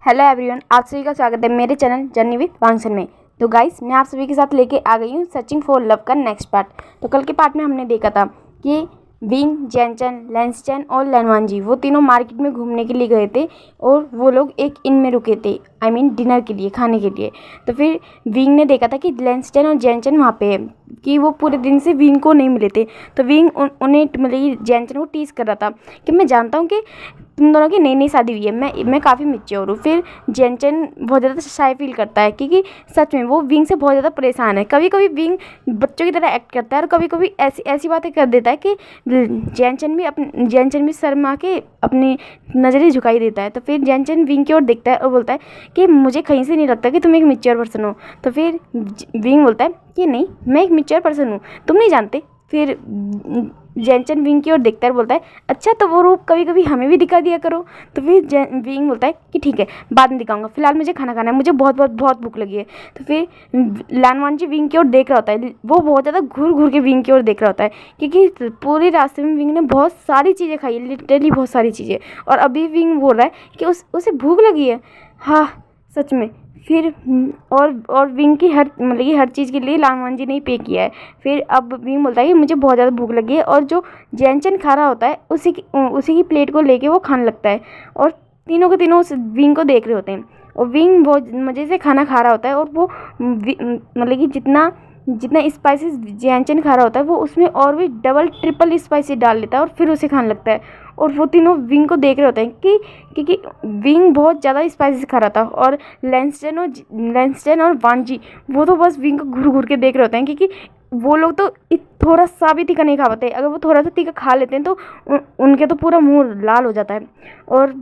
Hello everyone, आप सभी का स्वागत है मेरे चैनल जर्नी विद वांगसन में। तो गाइस, मैं आप सभी के साथ लेके आ गई हूँ सर्चिंग फॉर लव का नेक्स्ट पार्ट। तो कल के पार्ट में हमने देखा था कि विंग, जैनचन, लैंसचैन और लैनवांजी वो तीनों मार्केट में घूमने के लिए गए थे और वो लोग एक इन में रुके थे, आई मीन डिनर के लिए, खाने के लिए। तो फिर विंग ने देखा था कि लैंसचैन और जैनचन वहाँ पे है, कि वो पूरे दिन से विंग को नहीं मिले थे। तो विंग उन्हें मतलब जैनचन को टीज कर रहा था कि मैं जानता हूँ कि तुम दोनों की नई नई शादी हुई है, मैं काफ़ी मैच्योर हूँ। फिर जैनचन बहुत ज़्यादा शाय फील करता है क्योंकि सच में वो विंग से बहुत ज़्यादा परेशान है। कभी कभी विंग बच्चों की तरह एक्ट करता है और कभी कभी ऐसी ऐसी बातें कर देता है कि जैनचन भी शर्मा के अपनी नज़रें झुकाई देता है। तो फिर जैनचन विंग की ओर देखता है और बोलता है कि मुझे कहीं से नहीं लगता कि तुम एक मैच्योर पर्सन हो। तो फिर विंग बोलता है कि नहीं, मैं एक मैच्योर पर्सन हूँ, तुम नहीं जानते। फिर जैनचन विंग की ओर देखता है और बोलता है अच्छा, तो वो रूप कभी कभी हमें भी दिखा दिया करो। तो फिर विंग बोलता है कि ठीक है, बाद में दिखाऊंगा, फिलहाल मुझे खाना खाना है, मुझे बहुत बहुत बहुत भूख लगी है। तो फिर लानवांजी विंग की ओर देख रहा होता है, वो बहुत ज़्यादा घूर घूर के विंग की ओर देख रहा होता है क्योंकि पूरे रास्ते में विंग ने बहुत सारी चीज़ें खाई है, लिटरली बहुत सारी चीज़ें, और अभी विंग बोल रहा है कि उसे भूख लगी है। हाँ, सच में। फिर और विंग की हर चीज़ के लिए लानवांजी ने ही पे किया है। फिर अब विंग बोलता है कि मुझे बहुत ज़्यादा भूख लगी है, और जो जैनचन खा रहा होता है उसी की प्लेट को लेके वो खाने लगता है, और तीनों के तीनों उस विंग को देख रहे होते हैं। और विंग बहुत मज़े से खाना खा रहा होता है, और वो मतलब कि जितना जितना स्पाइसेस जैनचन खा रहा होता है वो उसमें और भी डबल ट्रिपल स्पाइसी डाल लेता है और फिर उसे खाने लगता है। और वो तीनों विंग को देख रहे होते हैं कि क्योंकि विंग बहुत ज़्यादा स्पाइसी खा रहा था, और लेंसटेन और वांजी वो तो बस विंग को घूर घूर के देख रहे होते हैं क्योंकि वो लोग तो थोड़ा सा भी तीखा नहीं खा पाते। अगर वो थोड़ा सा तीखा खा लेते हैं तो उनके तो पूरा मुंह लाल हो जाता है। और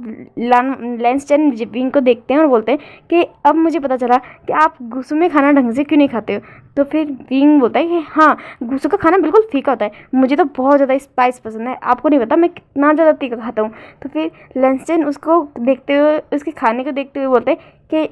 लेंसटेन विंग को देखते हैं और बोलते हैं कि अब मुझे पता चला कि आप गुस्सू में खाना ढंग से क्यों नहीं खाते हो। तो फिर विंग बोलता है कि हाँ, गुस्सू का खाना बिल्कुल फीका होता है, मुझे तो बहुत ज़्यादा स्पाइस पसंद है, आपको नहीं पता मैं कितना ज़्यादा तीखा खाता हूँ। तो फिर लेंसटेन उसको देखते हुए, उसके खाने को देखते हुए बोलते हैं कि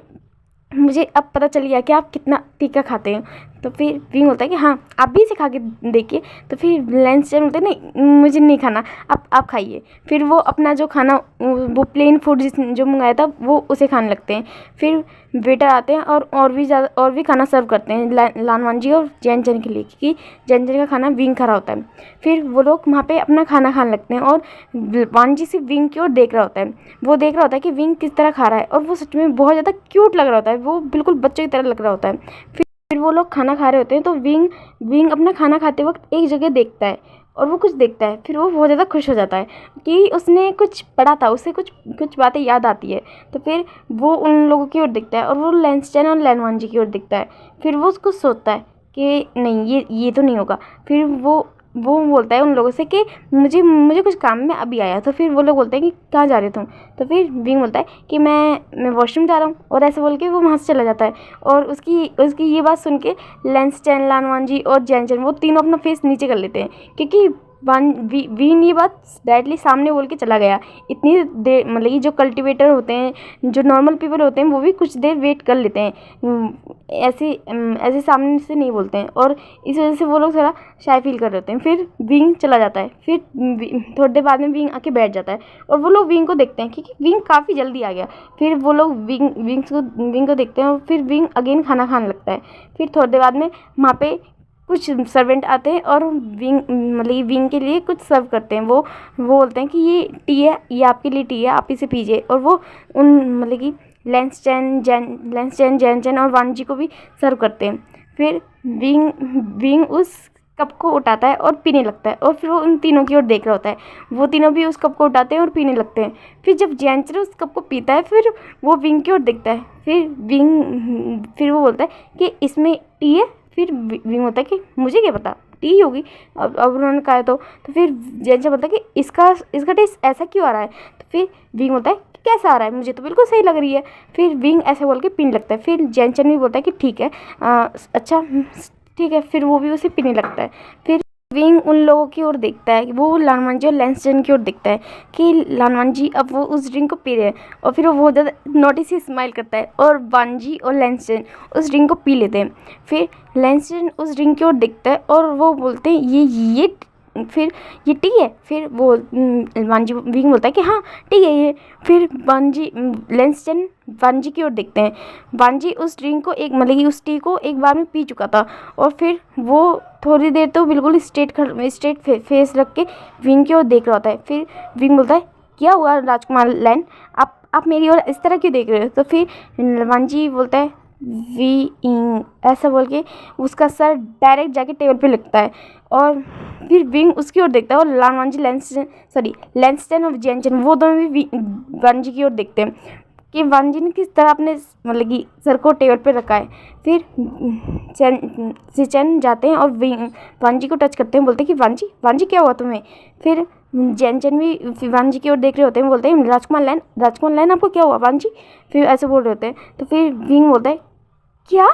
मुझे अब पता चल गया कि आप कितना तीखा खाते हैं। तो फिर विंग बोलता है कि हाँ, आप भी इसे खा के देखिए। तो फिर लेंसटेन बोलते हैं नहीं, मुझे नहीं खाना, आप खाइए। फिर वो अपना जो खाना, वो प्लेन फूड जो मंगाया था वो उसे खाने लगते हैं। फिर वेटर आते हैं और भी खाना सर्व करते हैं लानवांजी और जैनचन के लिए, क्योंकि जैनचन का खाना विंग खा रहा होता है। फिर वो लोग वहाँ पे अपना खाना खाने लगते हैं, और वांजी से विंग की ओर देख रहा होता है। वो देख रहा होता है कि विंग किस तरह खा रहा है, और वो सच में बहुत ज़्यादा क्यूट लग रहा होता है, वो बिल्कुल बच्चे की तरह लग रहा होता है। फिर वो लोग खाना खा रहे होते हैं, तो विंग अपना खाना खाते वक्त एक जगह देखता है और वो कुछ देखता है। फिर वो बहुत ज़्यादा खुश हो जाता है कि उसने कुछ पढ़ा था, उसे कुछ बातें याद आती है। तो फिर वो उन लोगों की ओर देखता है, और वो लेंसटेन और लैनवांजी की ओर देखता है। फिर वो उसको सोचता है कि नहीं, ये तो नहीं होगा। फिर वो बोलता है उन लोगों से कि मुझे कुछ काम में अभी आया। तो फिर वो लोग बोलते हैं कि कहाँ जा रहे तुम। तो फिर विंग बोलता है कि मैं वॉशरूम जा रहा हूँ, और ऐसे बोल के वो वहाँ से चला जाता है। और उसकी ये बात सुन के लेंसटेन, लानवांजी और जैनचन वो तीनों अपना फेस नीचे कर लेते हैं, क्योंकि विंग ये बात डायरेक्टली सामने बोल के चला गया। इतनी देर मतलब कि जो कल्टिवेटर होते हैं, जो नॉर्मल पीपल होते हैं, वो भी कुछ देर वेट कर लेते हैं, ऐसे सामने से नहीं बोलते हैं, और इस वजह से वो लोग थोड़ा शाय फील कर रहे होते हैं। फिर विंग चला जाता है। फिर थोड़ी देर बाद में विंग आके बैठ जाता है, और वो लोग विंग को देखते हैं क्योंकि विंग काफ़ी जल्दी आ गया। फिर वो लोग विंग को देखते हैं, और फिर विंग अगेन खाना खाने लगता है। फिर थोड़ी देर बाद में वहाँ पे कुछ सर्वेंट आते हैं और विंग के लिए कुछ सर्व करते हैं। वो बोलते हैं कि ये टी है, ये आपके लिए टी है, आप इसे पीजिए। और वो उन मतलब कि लेंसटेन, जैनचन और वांजी को भी सर्व करते हैं। फिर विंग उस कप को उठाता है और पीने लगता है, और फिर वो उन तीनों की ओर देख रहा होता है। वो तीनों भी उस कप को उठाते हैं और पीने लगते हैं। फिर जब जैनचन उस कप को पीता है, फिर वो विंग की ओर देखता है। फिर वो बोलता है कि इसमें टी है। फिर विंग होता है कि मुझे क्या पता, टी होगी, अब उन्होंने कहा है तो फिर जैनचन बोलता है कि इसका टेस्ट ऐसा क्यों आ रहा है। तो फिर विंग होता है कि कैसा आ रहा है, मुझे तो बिल्कुल सही लग रही है। फिर विंग ऐसे बोल के पीने लगता है। फिर जैनचन भी बोलता है कि ठीक है, अच्छा ठीक है। फिर वो भी उसे पीने लगता है। फिर विंग उन लोगों की ओर देखता है, वो लानवांजी और लेंसटेन की ओर देखता है कि लानवांजी अब वो उस ड्रिंक को पी रहे हैं, और फिर वो बहुत ज़्यादा नोटिस से स्माइल करता है, और वांजी और लेंसटेन उस ड्रिंक को पी लेते हैं। फिर लेंसटेन उस ड्रिंक की ओर देखता है और वो बोलते हैं ये फिर ये टी है। फिर वो वांजी विंग बोलता है कि हाँ टी है ये। फिर वांजी लेंसचन वांजी की ओर देखते हैं। वांजी उस ड्रिंक को एक मतलब कि उस टी को एक बार में पी चुका था और फिर वो थोड़ी देर तो बिल्कुल स्ट्रेट फेस रख के विंग की ओर देख रहा होता है। फिर विंग बोलता है क्या हुआ राजकुमार लैन, आप मेरी ओर इस तरह क्यों देख रहे हो। तो फिर वांजी बोलता है विंग ऐसा बोल के उसका सर डायरेक्ट जाके टेबल पे लगता है और फिर विंग उसकी ओर देखता है और वांजी लेंसचन और जेनचन वो दोनों भी वांजी की ओर देखते हैं कि वांजी ने किस तरह अपने मतलब कि सर को टेबल पे रखा है। फिर चेन जाते हैं और वांजी को टच करते हैं, बोलते हैं कि वांजी क्या हुआ तुम्हें। फिर जेनचन भी वांजी की ओर देख रहे होते हैं, बोलते हैं राजकुमार लैन आपको क्या हुआ वांजी। फिर ऐसे बोल रहे होते हैं तो फिर विंग बोलता है क्या,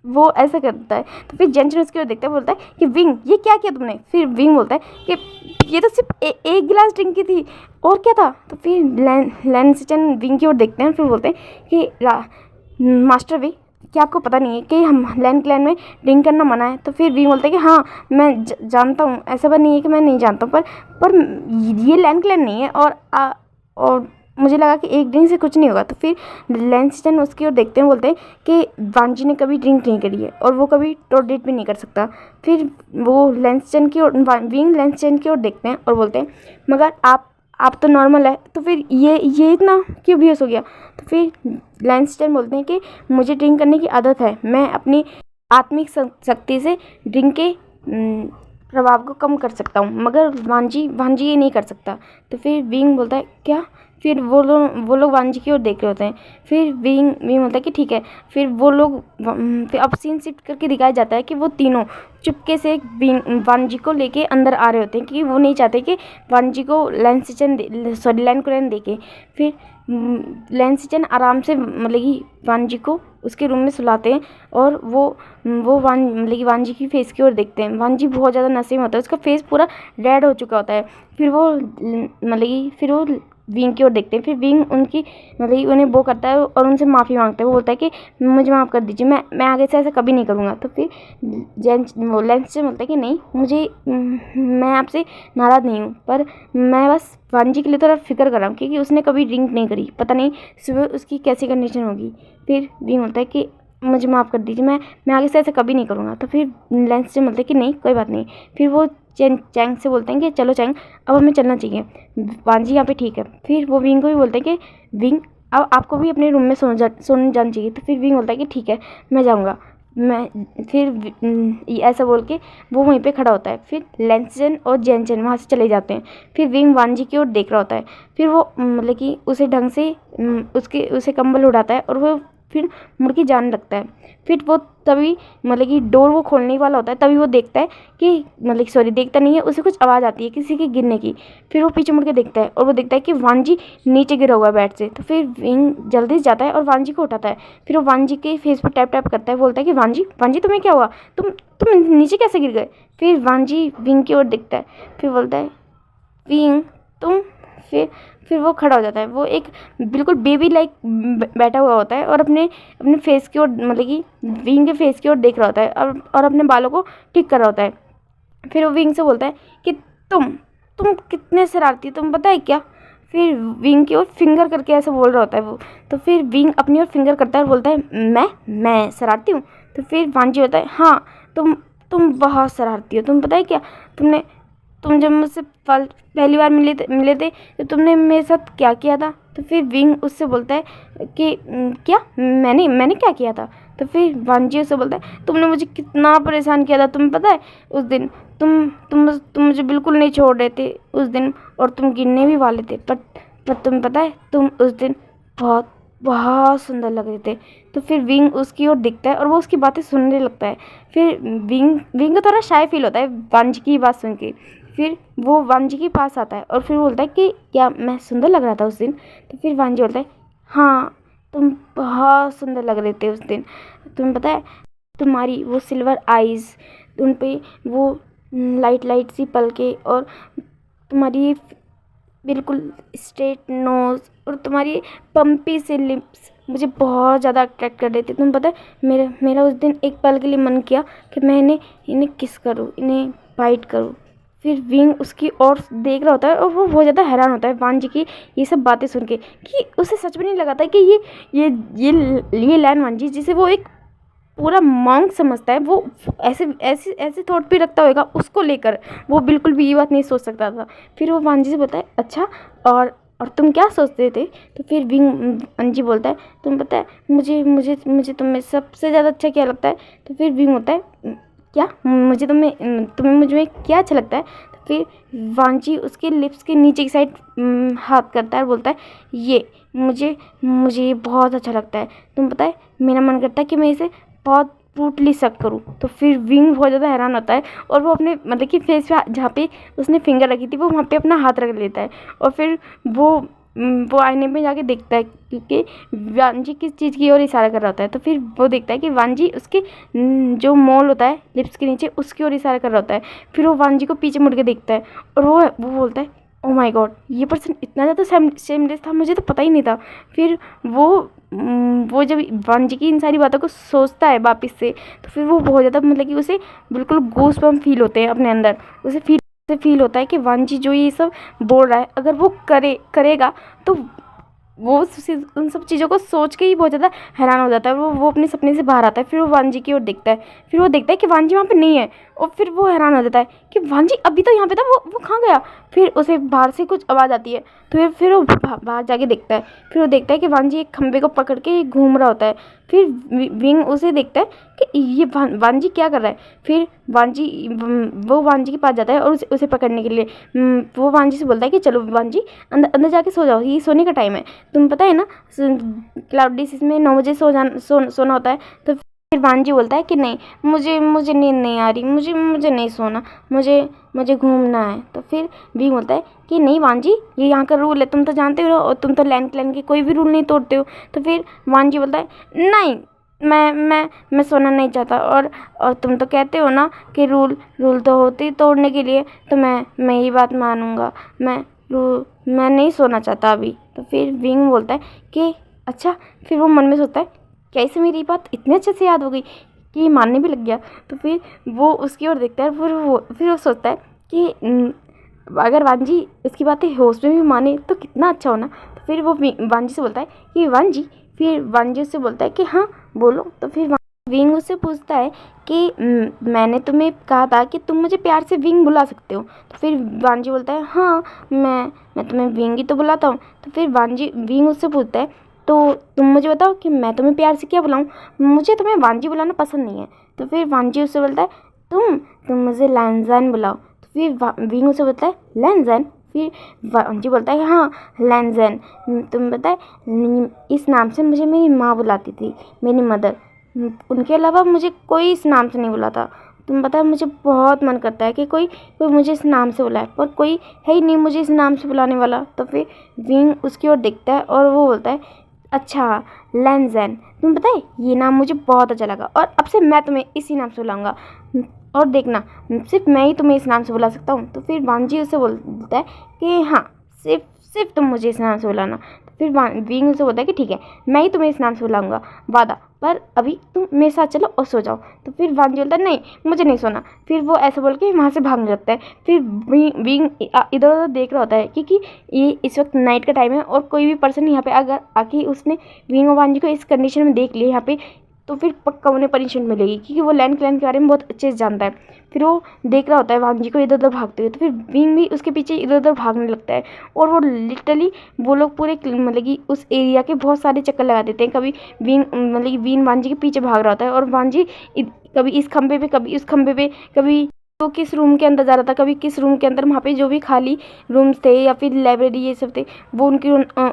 वो ऐसा करता है। तो फिर जेनचन उसकी ओर देखता है, बोलता है कि विंग ये क्या किया तुमने। फिर विंग बोलता है कि ये तो सिर्फ एक गिलास ड्रिंक की थी और क्या था। तो फिर लेंसचन विंग की ओर देखते हैं, फिर बोलते हैं कि मास्टर वी क्या आपको पता नहीं है कि हम लैंड क्लैन में ड्रिंक करना मना है। तो फिर विंग बोलता है कि हाँ मैं जानता हूँ, ऐसा बात नहीं है कि मैं नहीं जानता हूँ, पर ये लैंड क्लैन नहीं है और मुझे लगा कि एक ड्रिंक से कुछ नहीं होगा। तो फिर लेंसचन उसकी ओर देखते हैं, बोलते हैं कि वांजी ने कभी ड्रिंक नहीं करी है और वो कभी टॉयलेट भी नहीं कर सकता। फिर वो लेंसचन की ओर विंग लेंसचन की ओर देखते हैं और बोलते हैं मगर आप तो नॉर्मल है, तो फिर ये इतना क्यों बेहोश हो गया। तो फिर लेंसचन बोलते हैं कि मुझे ड्रिंक करने की आदत है, मैं अपनी आत्मिक शक्ति से ड्रिंक के प्रभाव को कम कर सकता हूँ, मगर वांजी ये नहीं कर सकता। तो फिर विंग बोलता है क्या। फिर वो लोग वांजी की ओर देख रहे होते हैं। फिर विंग बोलता है कि ठीक है। फिर वो लोग फिर अब सीन शिफ्ट करके दिखाया जाता है कि वो तीनों चुपके से वांजी को लेके अंदर आ रहे होते हैं क्योंकि वो नहीं चाहते कि वांजी को लैंड क्लैन देखे। फिर लेंसचन आराम से मतलब कि वांजी को उसके रूम में सुलाते हैं और वो मतलब कि वांजी की फेस की ओर देखते हैं। वांजी बहुत ज़्यादा नशे में होता है, उसका फेस पूरा रेड हो चुका होता है। फिर वो विंग की ओर देखते हैं। फिर विंग उनकी मतलब कि उन्हें वो करता है और उनसे माफ़ी मांगता है। वो बोलता है कि मुझे माफ़ कर दीजिए, मैं आगे से ऐसा कभी नहीं करूँगा। तो फिर लेंस से बोलता है कि नहीं मैं आपसे नाराज़ नहीं हूँ, पर मैं बस वांजी के लिए थोड़ा फिक्र कर रहा हूँ क्योंकि उसने कभी ड्रिंक नहीं करी, पता नहीं सुबह उसकी कैसी कंडीशन होगी। फिर विंग बोलता है कि मुझे माफ़ कर दीजिए, मैं आगे से ऐसा कभी नहीं करूँगा। तो फिर लेंस से बोलते हैं कि नहीं कोई बात नहीं। फिर वो चैंग से बोलते हैं कि चलो चैंग अब हमें चलना चाहिए, वांजी यहाँ पे ठीक है। फिर वो विंग को भी बोलते हैं कि विंग अब आपको भी अपने रूम में सोने जाना चाहिए। तो फिर विंग बोलता है कि ठीक है मैं जाऊँगा। फिर ऐसा बोल के वो वहीं पे खड़ा होता है। फिर लेंसचन और जेनचन वहाँ से चले जाते हैं। फिर विंग वांजी की ओर देख रहा होता है। फिर वो मतलब कि उसे ढंग से उसे कंबल उड़ाता है और वो फिर मुड़ के जाने लगता है। फिर वो तभी मतलब कि डोर वो खोलने वाला होता है, तभी वो देखता है कि मतलब सॉरी देखता नहीं है, उसे कुछ आवाज़ आती है किसी के गिरने की। फिर वो पीछे मुड़ के देखता है और वो देखता है कि वांजी नीचे गिरा हुआ है बेड से। तो फिर विंग जल्दी से जाता है और वांजी को उठाता है। फिर वो वांजी के फेस पर टैप टैप करता है, बोलता है कि वांजी तुम्हें क्या हुआ, तुम नीचे कैसे गिर गए। फिर वांजी विंग की ओर देखता है, फिर बोलता है विंग तुम। फिर वो खड़ा हो जाता है। वो एक बिल्कुल बेबी लाइक बैठा हुआ होता है और अपने फेस की ओर मतलब कि विंग के फेस की ओर देख रहा होता है और अपने बालों को ठीक कर रहा होता है। फिर वो विंग से बोलता है कि तुम कितने शरारती, तुम पता है क्या। फिर विंग की ओर फिंगर करके ऐसे बोल रहा होता है वो। तो फिर विंग अपनी ओर फिंगर करता है और बोलता है मैं शरारती हूँ। तो फिर वांजी होता है हाँ तुम बहुत शरारती हो, तुम पता है क्या, तुम जब मुझसे पहली बार मिले थे तो तुमने मेरे साथ क्या किया था। तो फिर विंग उससे बोलता है कि क्या मैंने क्या किया था। तो फिर वांजी उससे बोलता है तुमने मुझे कितना परेशान किया था, तुम्हें पता है उस दिन तुम मुझे बिल्कुल नहीं छोड़ रहे थे उस दिन, और तुम गिरने भी वाले थे, पर तुम्हें पता है तुम उस दिन बहुत बहुत सुंदर लग रहे थे। तो फिर विंग उसकी ओर दिखता है और वो उसकी बातें सुनने लगता है। फिर विंग को थोड़ा शाय फील होता है वांजी की बात सुन के। फिर वो वांजी के पास आता है और फिर बोलता है कि क्या मैं सुंदर लग रहा था उस दिन। तो फिर वांजी बोलता है हाँ तुम बहुत सुंदर लग रहे थे उस दिन, तुम्हें पता है तुम्हारी वो सिल्वर आइज़, उन पे वो लाइट सी पलके और तुम्हारी बिल्कुल स्ट्रेट नोज़ और तुम्हारी पम्पी से लिप्स मुझे बहुत ज़्यादा अट्रैक्ट कर रहे थे। तुम्हें पता है मेरा उस दिन एक पल के लिए मन किया कि मैं इन्हें किस करूँ, इन्हें बाइट करूँ। फिर विंग उसकी ओर देख रहा होता है और वो बहुत ज़्यादा हैरान होता है वांजी की ये सब बातें सुन के, कि उसे सच में नहीं लगा था कि ये लैन वांजी जिसे वो एक पूरा मॉन्क समझता है, वो ऐसे ऐसे ऐसे थॉट भी रखता होगा उसको लेकर, वो बिल्कुल भी ये बात नहीं सोच सकता था। फिर वो वांजी से बोलता है अच्छा और तुम क्या सोचते थे? तो फिर विंग वांजी बोलता है तुम पता है मुझे मुझे मुझे तुम्हें सबसे ज़्यादा अच्छा क्या लगता है? तो फिर विंग होता है क्या तुम्हें मुझ में क्या अच्छा लगता है? तो फिर वांजी उसके लिप्स के नीचे की साइड हाथ करता है और बोलता है ये मुझे मुझे ये बहुत अच्छा लगता है। तुम पता है मेरा मन करता है कि मैं इसे बहुत ब्रूटली सक करूँ। तो फिर विंग बहुत ज़्यादा हैरान होता है और वो अपने मतलब कि फेस पे जहाँ पे उसने फिंगर रखी थी वो वहाँ पे अपना हाथ रख लेता है और फिर वो आईने में जाके देखता है क्योंकि वांजी किस चीज़ की ओर इशारा कर रहा होता है। तो फिर वो देखता है कि वांजी उसके जो मोल होता है लिप्स के नीचे उसकी ओर इशारा कर रहा होता है। फिर वो वांजी को पीछे मुड़ के देखता है और वो बोलता है ओ माय गॉड ये पर्सन इतना ज़्यादा शेमलेस था, मुझे तो पता ही नहीं था। फिर वो जब वांजी की इन सारी बातों को सोचता है वापस से, तो फिर वो बहुत ज़्यादा मतलब कि उसे बिल्कुल गूज़बम्प फील होते हैं अपने अंदर। उसे फील होता है कि वांजी जो ये सब बोल रहा है अगर वो करेगा तो वो उन सब चीज़ों को सोच के ही बहुत ज़्यादा हैरान हो जाता है। वो अपने सपने से बाहर आता है। फिर वो वांजी की ओर देखता है, फिर वो देखता है कि वांजी वहाँ पे नहीं है और फिर वो हैरान हो जाता है कि वांजी अभी तो यहाँ पे था, वो कहाँ गया? फिर उसे बाहर से कुछ आवाज़ आती है तो फिर वो बाहर जाके देखता है। फिर वो देखता है कि वांजी एक खंबे को पकड़ के घूम रहा होता है। फिर विंग उसे देखता है कि ये वांजी क्या कर रहा है। फिर वो वांजी के पास जाता है और उसे पकड़ने के लिए वो वांजी से बोलता है कि चलो वांजी अंदर जाके सो जाओ, ये सोने का टाइम है। तुम पता है ना क्लाउडी सीज़ में 9 बजे सोना होता है। तो फिर वांजी बोलता है कि नहीं मुझे नींद नहीं आ रही, मुझे नहीं सोना, मुझे घूमना है। तो फिर विंग बोलता है कि नहीं वांजी ये यहाँ का रूल है, तुम तो जानते हो और तुम तो लैंड क्लैन के कोई भी रूल नहीं तोड़ते हो। तो फिर वांजी बोलता है नहीं मैं सोना नहीं चाहता और तुम तो कहते हो ना कि रूल तो होते ही तोड़ने के लिए, तो मैं ये बात मानूंगा, मैं नहीं सोना चाहता अभी। तो फिर विंग बोलता है कि अच्छा। फिर वो मन में सोचता है कैसे मेरी बात इतने अच्छे से याद हो गई कि ये मानने भी लग गया। तो फिर वो उसकी ओर देखता है। फिर वो सोचता है कि अगर वांजी उसकी बातें होश में भी माने तो कितना अच्छा होना। तो फिर वो वांजी से बोलता है कि वांजी, फिर वांजी उससे बोलता है कि हाँ बोलो। तो फिर विंग उससे पूछता है कि मैंने तुम्हें कहा था कि तुम मुझे प्यार से विंग बुला सकते हो। तो फिर वांजी बोलता है हाँ मैं तुम्हें विंग ही तो बुलाता हूँ। तो फिर विंग उससे पूछता है तो तुम मुझे बताओ कि मैं तुम्हें प्यार से क्या बुलाऊँ, मुझे तुम्हें वांजी बुलाना पसंद नहीं है। तो फिर वांजी उससे बोलता है तुम मुझे लैंजैन बुलाओ। तो फिर विंग उससे बोलता है लैंजैन। फिर वांजी बोलता है हाँ लैंजैन, तुम बताए इस नाम से मुझे मेरी माँ बुलाती थी, मेरी मदर, उनके अलावा मुझे कोई इस नाम से नहीं बुलाता। तुम पता है मुझे बहुत मन करता है कि कोई मुझे इस नाम से बुलाए, पर कोई है ही नहीं मुझे इस नाम से बुलाने वाला। तो फिर विंग उसकी ओर देखता है और वो बोलता है अच्छा लैंजैन, तुम पता है ये नाम मुझे बहुत अच्छा लगा और अब से मैं तुम्हें इसी नाम से बुलाऊंगा और देखना सिर्फ मैं ही तुम्हें इस नाम से बुला सकता हूँ। तो फिर वांजी उससे बोलता है कि हाँ सिर्फ तुम मुझे इस नाम से बुलाना। तो फिर विंग उससे बोलता है कि ठीक है मैं ही तुम्हें इस नाम से बुलाऊंगा वादा, पर अभी तुम मेरे साथ चलो और सो जाओ। तो फिर वांजी बोलता है नहीं मुझे नहीं सोना। फिर वो ऐसे बोल के वहाँ से भागने लगता है। फिर विंग इधर उधर देख रहा होता है क्योंकि ये इस वक्त नाइट का टाइम है और कोई भी पर्सन यहाँ पे अगर आके उसने विंग और वांजी को इस कंडीशन में देख लिया यहाँ पे, तो फिर पक्का उन्हें पनिशमेंट मिलेगी क्योंकि वो लैंड क्लैन के बारे में बहुत अच्छे से जानता है। फिर वो देख रहा होता है वांजी को इधर उधर भागते हुए। तो फिर विंग भी उसके पीछे इधर उधर भागने लगता है और वो लिटरली वो लोग पूरे मतलब कि उस एरिया के बहुत सारे चक्कर लगा देते हैं। कभी विंग मतलब कि विंग वांजी के पीछे भाग रहा होता है और वांजी कभी इस खंबे पे कभी उस खंबे पे, कभी तो किस रूम के अंदर जा रहा था, कभी किस रूम के अंदर, वहाँ पे जो भी खाली रूम्स थे या फिर लाइब्रेरी ये सब थे वो उनके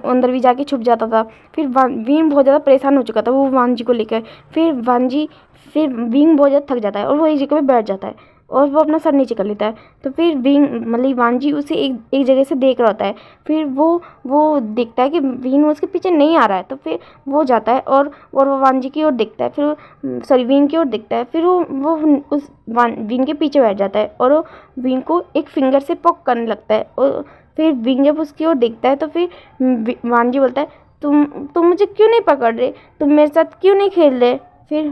अंदर भी जाके छुप जाता था। फिर विंग बहुत ज़्यादा परेशान हो चुका था वो वांजी को लेकर। फिर विंग बहुत ज़्यादा थक जाता है और वो एक जगह पे बैठ जाता है और वो अपना सर नीचे कर लेता है। तो फिर विंग मतलब वांजी उसे एक जगह से देख रहा होता है। फिर वो देखता है कि विंग उसके पीछे नहीं आ रहा है। तो फिर वो जाता है और वो वांजी की ओर देखता है, फिर सॉरी विंग की ओर देखता है। फिर वो उस विंग के पीछे बैठ जाता है और वो विंग को एक फिंगर से पोक करने लगता है। और फिर विंग जब उसकी ओर देखता है तो फिर वांजी बोलता है तुम मुझे क्यों नहीं पकड़ रहे, तुम मेरे साथ क्यों नहीं खेल रहे। फिर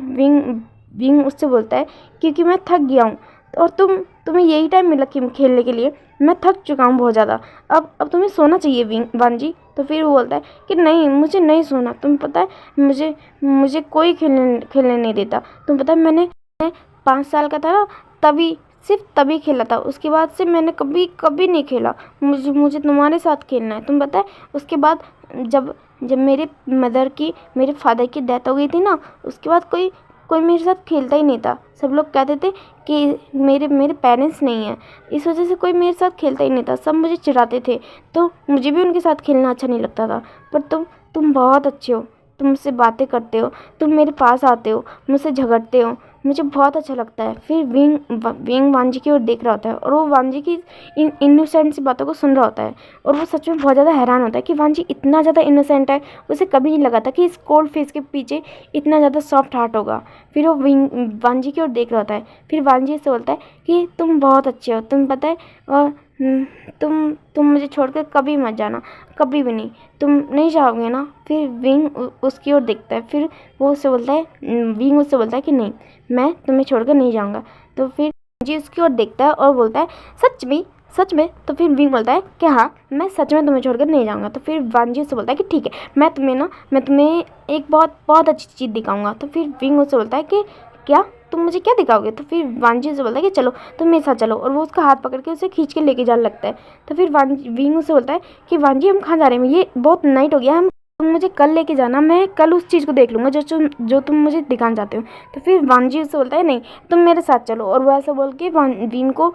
विंग उससे बोलता है क्योंकि मैं थक गया हूँ, और तुम्हें यही टाइम मिला खेलने के लिए, मैं थक चुका हूँ बहुत ज़्यादा, अब तुम्हें सोना चाहिए वांजी। तो फिर वो बोलता है कि नहीं, मुझे नहीं सोना। तुम्हें पता है मुझे कोई खेलने नहीं देता। तुम्हें पता है मैं 5 साल का था ना, सिर्फ तभी खेला था, उसके बाद से मैंने कभी कभी नहीं खेला। मुझे तुम्हारे साथ खेलना है। तुम्हें पता है उसके बाद जब जब मेरे फादर की डेथ हो गई थी ना, उसके बाद कोई कोई मेरे साथ खेलता ही नहीं था। सब लोग कहते थे कि मेरे पेरेंट्स नहीं हैं, इस वजह से कोई मेरे साथ खेलता ही नहीं था। सब मुझे चिढ़ाते थे, तो मुझे भी उनके साथ खेलना अच्छा नहीं लगता था। पर तुम बहुत अच्छे हो, तुम मुझसे बातें करते हो, तुम मेरे पास आते हो, मुझसे झगड़ते हो, मुझे बहुत अच्छा लगता है। फिर विंग वांजी की ओर देख रहा होता है और वो वांजी की इनोसेंट सी बातों को सुन रहा होता है, और वो सच में बहुत ज़्यादा हैरान होता है कि वांजी इतना ज़्यादा इनोसेंट है। उसे कभी नहीं लगा था कि इस कोल्ड फेस के पीछे इतना ज़्यादा सॉफ्ट हार्ट होगा। फिर वो वांजी की ओर देख रहा होता है। फिर वांजी से बोलता है कि तुम बहुत अच्छे हो, तुम पता है, और तुम मुझे छोड़कर कभी मत जाना, कभी भी नहीं। तुम नहीं जाओगे ना। फिर विंग उसकी ओर देखता है। फिर विंग उससे बोलता है कि नहीं, मैं तुम्हें छोड़कर नहीं जाऊंगा। तो फिर जी उसकी ओर देखता है और बोलता है सच में, सच में। तो फिर विंग बोलता है कि हाँ, मैं सच में तुम्हें छोड़कर नहीं जाऊंगा। तो फिर वांजी उससे बोलता है कि ठीक है, मैं तुम्हें एक बहुत बहुत अच्छी चीज़ दिखाऊंगा। तो फिर विंग उससे बोलता है कि क्या, तुम मुझे क्या दिखाओगे? तो फिर वांजी से बोलता है कि चलो तुम मेरे साथ चलो, और वो उसका हाथ पकड़ के उसे खींच के लेके जाने लगता है। तो फिर विंग उससे बोलता है कि वांजी हम कहाँ जा रहे हैं, ये बहुत नाइट हो गया, तुम मुझे कल लेके जाना, मैं कल उस चीज़ को देख लूँगा जो तुम मुझे दिखाना चाहते हो। तो फिर वांजी उससे बोलता है नहीं, तुम मेरे साथ चलो, और वो ऐसा बोल के विंग को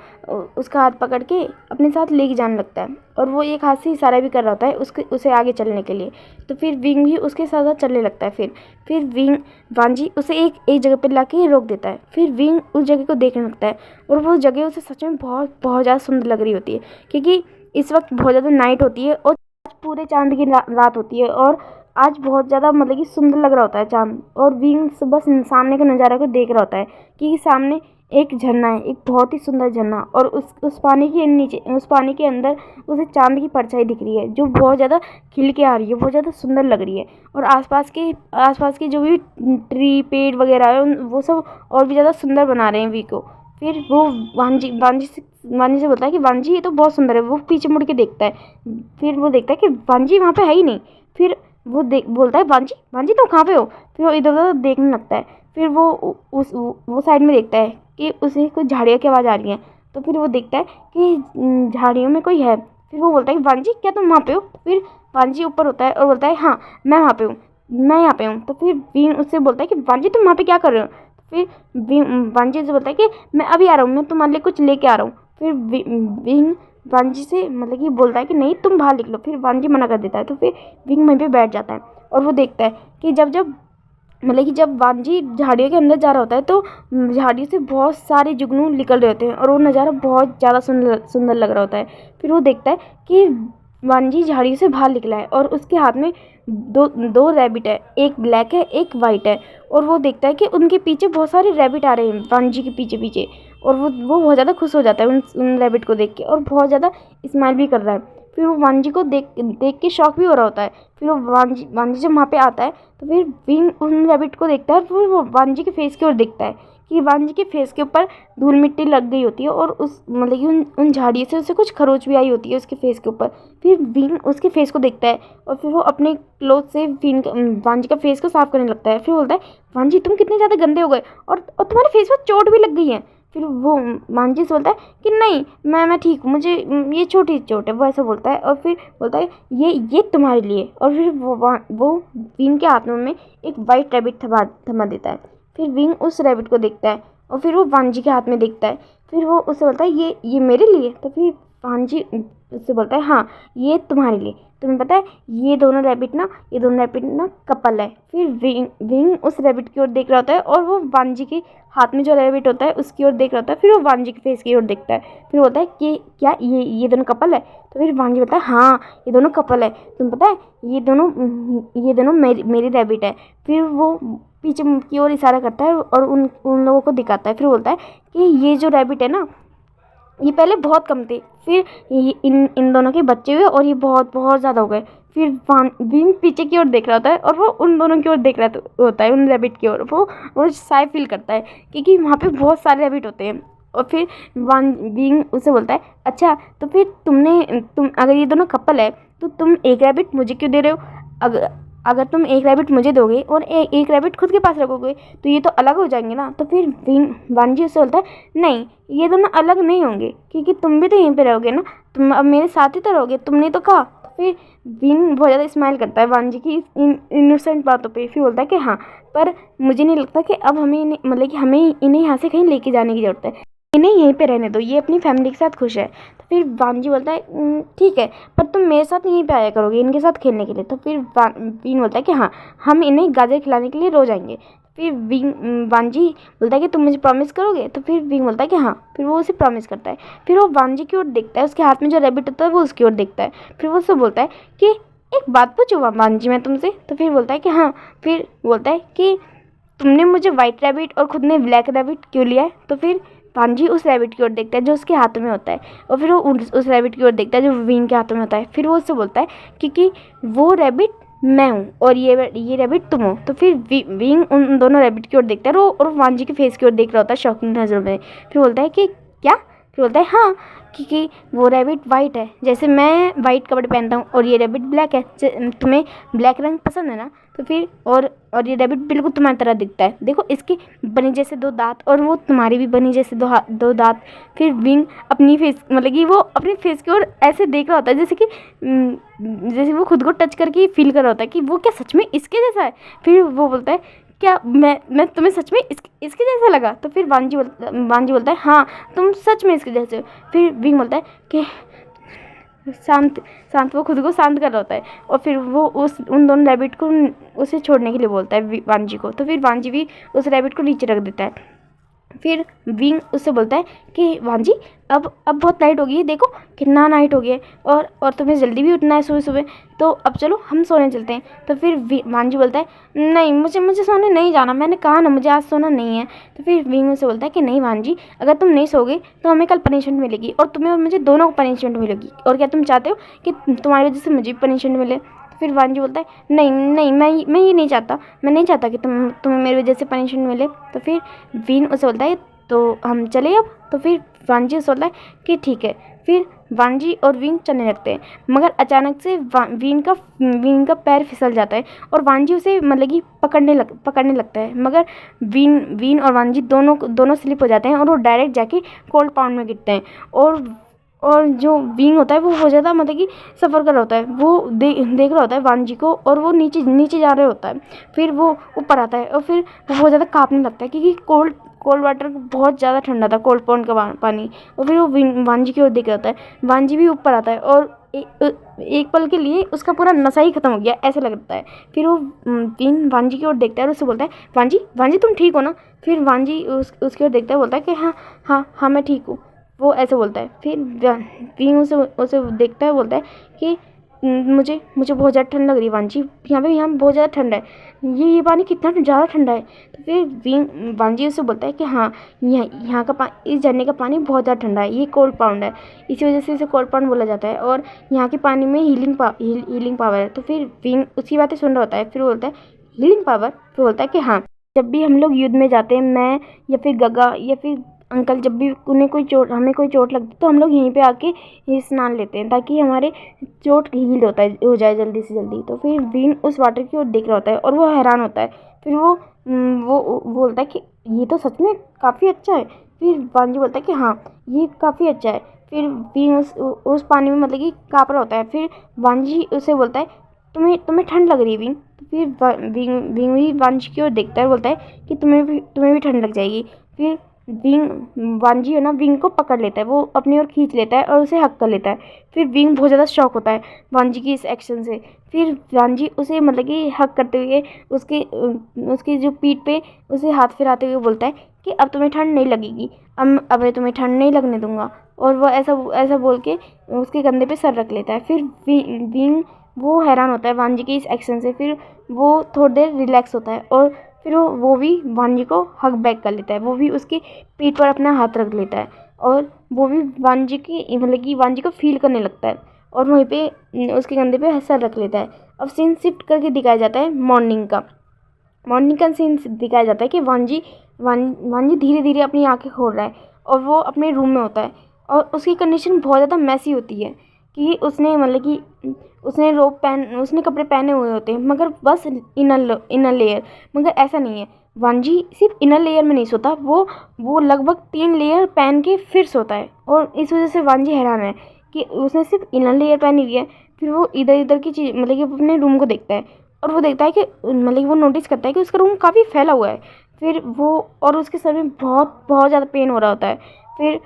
उसका हाथ पकड़ के अपने साथ लेके जाने लगता है, और वो एक हाथ से इशारा भी कर रहा होता है उसे आगे चलने के लिए। तो फिर विंग भी उसके साथ साथ चलने लगता है। फिर वांजी उसे एक जगह पर ला के रोक देता है। फिर विंग उस जगह को देखने लगता है, और वो जगह उसे सच में बहुत बहुत ज़्यादा सुंदर लग रही होती है, क्योंकि इस वक्त बहुत ज़्यादा नाइट होती है और पूरे चांद की रात होती है, और आज बहुत ज़्यादा मतलब कि सुंदर लग रहा होता है चांद। और विंग बस सामने के नज़ारे को देख रहा होता है कि सामने एक झरना है, एक बहुत ही सुंदर झरना, और उस पानी के नीचे, उस पानी के अंदर उसे चांद की परछाई दिख रही है, जो बहुत ज़्यादा खिल के आ रही है, बहुत ज़्यादा सुंदर लग रही है। और आसपास के जो भी ट्री पेड़ वगैरह है वो सब और भी ज़्यादा सुंदर बना रहे हैं वी को। फिर वो वांजी से बोलता है कि वांजी ये तो बहुत सुंदर है। वो पीछे मुड़ के देखता है। फिर वो देखता है कि वांजी वहाँ पे है ही नहीं। फिर वो बोलता है वांजी तुम कहाँ पे हो? फिर वो इधर उधर देखने लगता है। फिर वो साइड में देखता है कि उसे कुछ झाड़ियों की आवाज़ आ रही है। तो फिर वो देखता है कि झाड़ियों में कोई है। फिर वो बोलता है कि वांजी क्या तुम वहाँ पे हो? फिर वांजी ऊपर होता है और बोलता है हाँ, मैं वहाँ पे हूँ, मैं यहाँ पे हूँ। तो फिर विंग उससे बोलता है कि वांजी तुम वहाँ पे क्या कर रहे हो? फिर वांजी से बोलता है कि मैं अभी आ रहा हूँ, मैं तुम्हारे लिए कुछ लेके आ रहा हूँ। फिर विंग वांजी से मतलब कि बोलता है कि नहीं, तुम बाहर निकलो। फिर वांजी मना कर देता है। तो फिर विंग वहीं पे बैठ जाता है, और वो देखता है कि जब वांजी झाड़ियों के अंदर जा रहा होता है, तो झाड़ियों से बहुत सारे जुगनू निकल रहे होते हैं, और वो नज़ारा बहुत ज़्यादा सुंदर लग रहा होता है। फिर वो देखता है कि वांजी झाड़ियों से बाहर निकला है, और उसके हाथ में दो रैबिट है, एक ब्लैक है, एक वाइट है। और वो देखता है कि उनके पीछे बहुत सारे रैबिट आ रहे हैं वांजी के पीछे पीछे, और वो बहुत ज़्यादा खुश हो जाता है उन रैबिट को देख के, और बहुत ज़्यादा स्माइल भी कर रहा है। फिर वो वांजी को देख के शॉक भी हो रहा होता है। फिर वो वांजी जब वहाँ पे आता है, तो फिर विंग उन रैबिट को देखता है, और फिर वो वांजी के फेस की ओर देखता है कि वांजी के फेस के ऊपर धूल मिट्टी लग गई होती है, और उस मतलब कि उन झाड़ियों से उसे कुछ खरोच भी आई होती है उसके फेस के ऊपर। फिर विंग उसके फेस को देखता है, और फिर वो अपने क्लोथ से वांजी का फेस को साफ करने लगता है। फिर बोलता है वांजी तुम कितने ज़्यादा गंदे हो गए, और तुम्हारे फेस पर चोट भी लग गई है। फिर वो वांजी से बोलता है कि नहीं, मैं ठीक हूँ, मुझे ये छोटी चोट है, वो ऐसा बोलता है। और फिर बोलता है ये तुम्हारे लिए। और फिर वो विंग के हाथ में एक वाइट रैबिट थमा देता है। फिर विंग उस रैबिट को देखता है, और फिर वो वांजी के हाथ में देखता है। फिर वो उससे बोलता है ये मेरे लिए? तो फिर वांजी उससे बोलता है हाँ, ये तुम्हारे लिए। तुम्हें पता है ये दोनों रैबिट ना कपल है। फिर विंग उस रैबिट की ओर देख रहा होता है, और वो वांजी के हाथ में जो रैबिट होता है उसकी ओर देख रहा होता है। फिर वो वांजी के फेस की ओर देखता है। फिर बोलता है कि क्या ये दोनों कपल है? तो फिर वांजी बोलता है हाँ, ये दोनों कपल है। तुम्हें पता है ये दोनों मेरी रैबिट है। फिर वो पीछे की ओर इशारा करता है, और उन लोगों को दिखाता है। फिर बोलता है कि ये जो रैबिट है ना, ये पहले बहुत कम थे, फिर इन दोनों के बच्चे हुए, और ये बहुत बहुत ज़्यादा हो गए। फिर विंग पीछे की ओर देख रहा होता है, और वो उन दोनों की ओर देख रहा होता है, उन रैबिट की ओर। वो शायद फील करता है क्योंकि वहाँ पे बहुत सारे रैबिट होते हैं, और फिर बीइंग उससे बोलता है अच्छा तो फिर तुम अगर ये दोनों कपल है तो तुम एक रैबिट मुझे क्यों दे रहे हो? अगर तुम एक रैबिट मुझे दोगे और एक रैबिट खुद के पास रखोगे तो ये तो अलग हो जाएंगे ना। तो फिर वांजी उससे बोलता है नहीं, ये दोनों अलग नहीं होंगे क्योंकि तुम भी तो यहीं पे रहोगे ना, तुम अब मेरे साथ ही तो रहोगे, तुमने तो कहा। तो फिर विन बहुत ज़्यादा स्माइल करता है वांजी की इनोसेंट बातों पे। फिर बोलता है कि हाँ, पर मुझे नहीं लगता कि अब हमें मतलब कि हमें इन्हें यहाँ से कहीं लेके जाने की ज़रूरत है, इन्हें यहीं पे रहने दो, ये अपनी फैमिली के साथ खुश है। तो फिर वांजी बोलता है ठीक है, पर तुम मेरे साथ यहीं पे आया करोगे इनके साथ खेलने के लिए। तो फिर विन बोलता है कि हाँ, हम इन्हें गाजर खिलाने के लिए रोज आएंगे। फिर वांजी बोलता है कि तुम मुझे प्रॉमिस करोगे? तो फिर विंग बोलता है कि हाँ। फिर वो उसे प्रॉमिस करता है। फिर वो वांजी की ओर देखता है, उसके हाथ में जो रैबिट होता है वो उसकी ओर देखता है। फिर वो उससे बोलता है कि एक बात पूछूँ वांजी मैं तुमसे? तो फिर बोलता है कि हाँ। फिर बोलता है कि तुमने मुझे वाइट रैबिट और खुद ने ब्लैक रैबिट क्यों लिया है? तो फिर पांजी उस रैबिट की ओर देखता है जो उसके हाथ में होता है, और फिर वो उस रैबिट की ओर देखता है जो विंग के हाथ में होता है। फिर वो उससे बोलता है क्योंकि वो रैबिट मैं हूँ और ये रैबिट तुम हो। तो फिर विंग उन दोनों रैबिट की ओर देखता है और वांजी के फेस की ओर देख रहा होता है शॉकिंग नज़रों में। फिर बोलता है कि क्या? फिर बोलता है हाँ, क्योंकि वो रैबिट वाइट है, जैसे मैं वाइट कपड़े पहनता हूँ, और ये रैबिट ब्लैक है, तुम्हें ब्लैक रंग पसंद है ना। तो फिर और ये रैबिट बिल्कुल तुम्हारी तरह दिखता है, देखो इसके बनी जैसे दो दांत, और वो तुम्हारी भी बनी जैसे दो दांत। फिर विंग अपनी फेस मतलब कि वो अपने फेस की ओर ऐसे देख रहा होता है जैसे वो खुद को टच करके फील कर रहा होता है कि वो क्या सच में इसके जैसा है। फिर वो बोलता है क्या मैं तुम्हें सच में इसके जैसा लगा? तो फिर वांजी बोलता है हाँ, तुम सच में इसके जैसे हो। फिर विंग बोलता है कि शांत वो खुद को शांत कर रहा होता है, और फिर वो उन दोनों रैबिट को उसे छोड़ने के लिए बोलता है वांजी को। तो फिर वांजी भी उस रैबिट को नीचे रख देता है। फिर विंग उससे बोलता है कि वांजी अब बहुत नाइट हो गई है, देखो कितना नाइट हो गया है, और तुम्हें जल्दी भी उठना है सुबह सुबह, तो अब चलो हम सोने चलते हैं। तो फिर वांजी बोलता है नहीं, मुझे सोने नहीं जाना, मैंने कहा ना मुझे आज सोना नहीं है। तो फिर विंग उससे बोलता है कि नहीं वांजी, अगर तुम नहीं सोगे तो हमें कल पनिशमेंट मिलेगी, और तुम्हें और मुझे दोनों को पनिशमेंट मिलेगी, और क्या तुम चाहते हो कि तुम्हारी वजह से मुझे भी पनिशमेंट मिले? फिर वांजी बोलता है नहीं मैं ये नहीं चाहता, मैं नहीं चाहता कि तुम्हें मेरी वजह से पनिशमेंट मिले। तो फिर विन उसे बोलता है तो हम चले अब? तो फिर वांजी उसे बोलता है कि ठीक है। फिर वांजी और विन चलने लगते हैं, मगर अचानक से विन का पैर फिसल जाता है, और वांजी उसे मतलब कि पकड़ने लगता है, मगर विन और वांजी दोनों स्लिप हो जाते हैं, और वो डायरेक्ट जाके कोल्ड पाउंड में गिरते हैं। और जो विंग होता है वो बहुत ज़्यादा मतलब कि सफ़र कर रहा होता है, वो देख रहा होता है वांजी को, और वो नीचे जा रहा होता है। फिर वो ऊपर आता है, और फिर वो बहुत ज़्यादा कांपने लगता है क्योंकि कोल्ड वाटर बहुत ज़्यादा ठंडा था, कोल्ड पॉन्ड का पानी। और फिर वो वांजी की ओर देख रहा होता है, वांजी भी ऊपर आता है, और एक पल के लिए उसका पूरा नशा ही खत्म हो गया ऐसे लगता है। फिर वो वांजी की ओर देखता है और उससे बोलता है वांजी तुम ठीक हो ना? फिर वांजी उसकी ओर देखता है, बोलता है कि हाँ मैं ठीक हूँ, वो ऐसे बोलता है। फिर विंग उसे देखता है, बोलता है कि मुझे बहुत ज़्यादा ठंड लग रही है वांजी, यहाँ बहुत ज़्यादा ठंड है, ये पानी कितना ज़्यादा ठंडा है। तो फिर वांजी उसे बोलता है कि हाँ, यहाँ का इस झरने का पानी बहुत ज़्यादा ठंडा है, ये कोल्ड पाउंड है, इसी वजह से इसे कोल्ड पाउंड बोला जाता है, और यहाँ के पानी में हीलिंग पावर है। तो फिर विंग उसकी बातें सुन रहा होता है। फिर बोलता है हीलिंग पावर? फिर बोलता है कि हाँ, जब भी हम लोग युद्ध में जाते हैं, मैं या फिर गगा या फिर अंकल, जब भी हमें कोई चोट लगती तो हम लोग यहीं पे आके स्नान लेते हैं ताकि हमारे चोट हील हो जाए जल्दी से जल्दी। तो फिर विन उस वाटर की ओर देख रहा होता है और वो हैरान होता है। फिर वो बोलता है कि ये तो सच में काफ़ी अच्छा है। फिर वांजी बोलता है कि हाँ, ये काफ़ी अच्छा है। फिर विन उस पानी में मतलब कि काँप रहा होता है। फिर वांजी उसे बोलता है तुम्हें ठंड लग रही है विंग? तो फिर विंग भी वांजी की ओर देखता है, बोलता है कि तुम्हें भी ठंड लग जाएगी। फिर वांजी है ना, विंग को पकड़ लेता है, वो अपनी ओर खींच लेता है और उसे हक कर लेता है। फिर विंग बहुत ज़्यादा शॉक होता है वांजी की इस एक्शन से। फिर वांजी उसे मतलब कि हक करते हुए उसकी जो पीठ पे उसे हाथ फिराते हुए बोलता है कि अब तुम्हें ठंड नहीं लगेगी, अब मैं तुम्हें ठंड नहीं लगने दूंगा। और वो ऐसा बोल के उसके कंधे पे सर रख लेता है। फिर विंग वो हैरान होता है वांजी के इस एक्शन से। फिर वो थोड़ी देर रिलैक्स होता है, और फिर वो भी वांजी को हक बैक कर लेता है, वो भी उसकी पीठ पर अपना हाथ रख लेता है, और वो भी वांजी की मतलब कि वांजी को फील करने लगता है, और वहीं पे उसके कंधे पे सर रख लेता है। अब सीन शिफ्ट करके दिखाया जाता है मॉर्निंग का सीन दिखाया जाता है कि वांजी धीरे धीरे अपनी आंखें खोल रहा है, और वो अपने रूम में होता है और उसकी कंडीशन बहुत ज़्यादा मैसी होती है कि उसने मतलब कि उसने कपड़े पहने हुए होते हैं मगर बस इनर लेयर। मगर ऐसा नहीं है, वांजी सिर्फ इनर लेयर में नहीं सोता, वो लगभग 3 लेयर पहन के फिर सोता है। और इस वजह से वांजी हैरान है कि उसने सिर्फ इनर लेयर पहनी हुई है। फिर वो इधर इधर की चीज़ मतलब कि अपने रूम को देखता है और वो देखता है कि मतलब कि वो नोटिस करता है कि उसका रूम काफ़ी फैला हुआ है। फिर वो और उसके सर में बहुत बहुत ज़्यादा पेन हो रहा होता है। फिर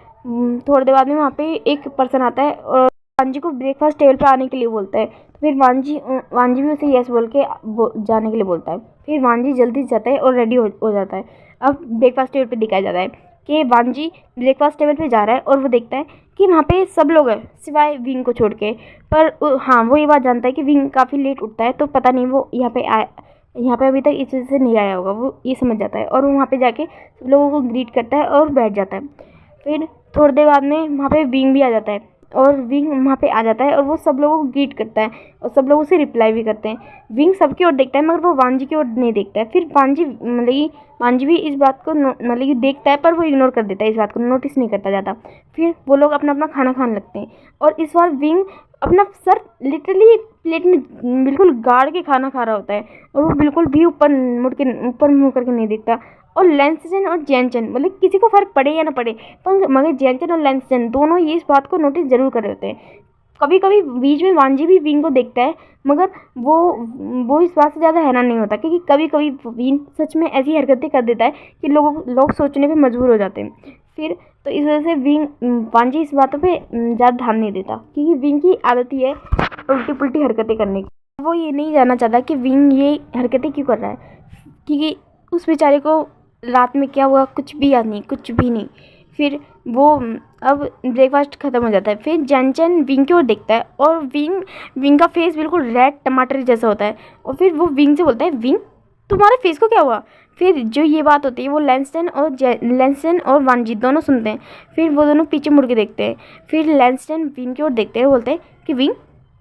थोड़ी देर बाद में वहाँ पे एक पर्सन आता है और वांजी को ब्रेकफास्ट टेबल पे आने के लिए बोलता है। तो फिर वांजी भी उसे यस बोल के जाने के लिए बोलता है। फिर वांजी जल्दी जाता है और रेडी हो जाता है। अब ब्रेकफास्ट टेबल पे दिखाया जाता है कि वांजी ब्रेकफास्ट टेबल पे जा रहा है और वो देखता है कि वहाँ पे सब लोग हैं सिवाय विंग को छोड़ के। पर हाँ, वो ये बात जानता है कि विंग काफ़ी लेट उठता है, तो पता नहीं वो यहाँ पे अभी तक इस वजह से नहीं आया होगा। वो ये समझ जाता है और वो वहाँ पे जाके सब लोगों को ग्रीट करता है और बैठ जाता है। फिर थोड़ी देर बाद में वहाँ पे विंग भी आ जाता है और विंग वहाँ पे आ जाता है और वो सब लोगों को ग्रीट करता है और सब लोग उसे रिप्लाई भी करते हैं। विंग सबकी ओर देखता है मगर वो वांजी की ओर नहीं देखता है। फिर वांजी भी इस बात को मतलब कि देखता है, पर वो इग्नोर कर देता है, इस बात को नोटिस नहीं करता ज़्यादा। फिर वो लोग अपना अपना खाना खाने लगते हैं और इस बार विंग अपना सर लिटरली प्लेट में बिल्कुल गाड़ के खाना खा रहा होता है और वो बिल्कुल भी ऊपर मुँह करके नहीं देखता। और लेंसजन और जैनचन मतलब किसी को फ़र्क पड़े या ना पड़े, पर मगर जैनचन और लेंसजन दोनों ये इस बात को नोटिस ज़रूर कर रहे होते हैं। कभी कभी बीच में वांजी भी विंग को देखता है मगर वो इस बात से ज़्यादा हैरान नहीं होता, क्योंकि कभी कभी विंग सच में ऐसी हरकतें कर देता है कि लोग सोचने पे मजबूर हो जाते हैं। फिर तो इस वजह से वांजी इस बातों पे ज़्यादा ध्यान नहीं देता, क्योंकि विंग की आदत ही है उल्टी पुल्टी हरकतें करने की। वो ये नहीं जानना चाहता कि विंग ये हरकतें क्यों कर रहा है, क्योंकि उस बेचारे को रात में क्या हुआ कुछ भी याद नहीं, कुछ भी नहीं। फिर वो अब ब्रेकफास्ट ख़त्म हो जाता है। फिर जैनचन विंग की ओर देखता है और विंग का फेस बिल्कुल रेड टमाटर जैसा होता है। और फिर वो विंग से बोलता है, विंग तुम्हारे फेस को क्या हुआ। फिर जो ये बात होती है वो लेंसटन और वांजी दोनों सुनते हैं। फिर वो दोनों पीछे मुड़ के देखते हैं। फिर लेंसटन विंग की ओर देखते हैं, बोलते हैं कि विंग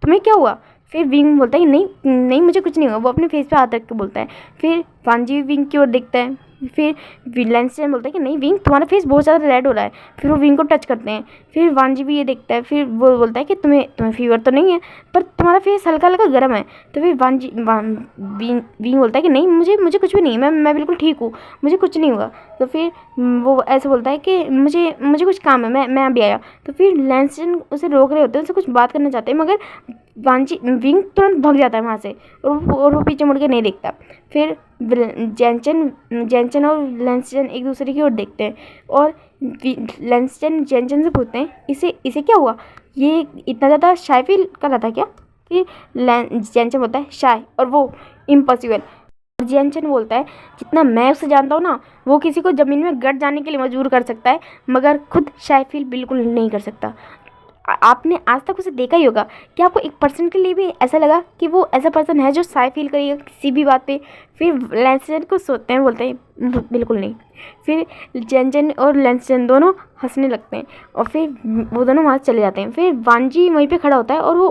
तुम्हें क्या हुआ। फिर विंग बोलता है कि नहीं नहीं मुझे कुछ नहीं हुआ, वो अपने फेस पे हाथ रख के बोलता है। फिर वांजी विंग की ओर देखता है। फिर लेंसटन बोलता है कि नहीं विंग तुम्हारा फेस बहुत ज़्यादा रेड हो रहा है। फिर वो विंग को टच करते हैं। फिर वांजी भी ये देखता है। फिर वो बोलता है कि तुम्हें फीवर तो नहीं है, पर तुम्हारा फेस हल्का हल्का गर्म है। तो फिर विंग बोलता है कि नहीं मुझे कुछ भी नहीं है, मैं बिल्कुल ठीक हूँ, मुझे कुछ नहीं हुआ। तो फिर वो ऐसे बोलता है कि मुझे कुछ काम है, मैं अभी आया। तो फिर लेंसटन उसे रोक रहे होते हैं, उनसे कुछ बात करना चाहते हैं, मगर विंग तुरंत भाग जाता है वहाँ से और वो पीछे मुड़ के नहीं देखता। फिर जैनचन और लेंसटन एक दूसरे की ओर देखते हैं और लेंसटन जैनचन से पूछते हैं इसे क्या हुआ, ये इतना ज़्यादा शाय फील कर रहा था क्या। फिर जैनचन बोलता है शाय और वो इम्पॉसिबल। जैनचन बोलता है जितना मैं उसे जानता हूँ ना, वो किसी को ज़मीन में गड़ जाने के लिए मजबूर कर सकता है मगर खुद शाय फील बिल्कुल नहीं कर सकता। आपने आज तक उसे देखा ही होगा। क्या आपको एक पर्सन के लिए भी ऐसा लगा कि वो ऐसा पर्सन है जो शाय फील करेगा किसी भी बात पे। फिर लेंसटन को सोचते हैं, बोलते हैं बिल्कुल नहीं। फिर जैनचन और लेंसटन दोनों हंसने लगते हैं और फिर वो दोनों वहाँ चले जाते हैं। फिर वांजी वहीं पे खड़ा होता है और वो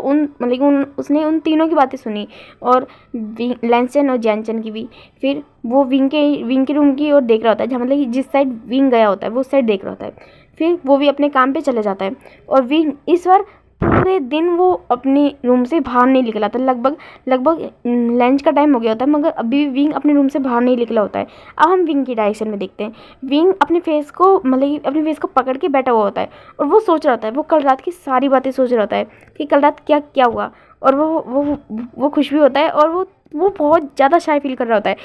उसने उन तीनों की बातें सुनी और लेंसटन और जैनचन की भी। फिर वो विंग के रूम की ओर देख रहा होता है, जहाँ मतलब कि जिस साइड विंग गया होता है वो उस साइड देख रहा होता है। फिर वो भी अपने काम पे चले जाता है और विंग इस बार पूरे दिन वो अपने रूम से बाहर नहीं निकला था। लगभग लंच का टाइम हो गया होता है मगर अभी भी विंग अपने रूम से बाहर नहीं निकला होता है। अब हम विंग की डायरेक्शन में देखते हैं। विंग अपने फेस को पकड़ के बैठा हुआ होता है और वो सोच रहा होता है, वो कल रात की सारी बातें सोच रहा होता है कि कल रात क्या क्या हुआ। और वो खुश भी होता है और वो बहुत ज़्यादा शाय फील कर रहा होता है।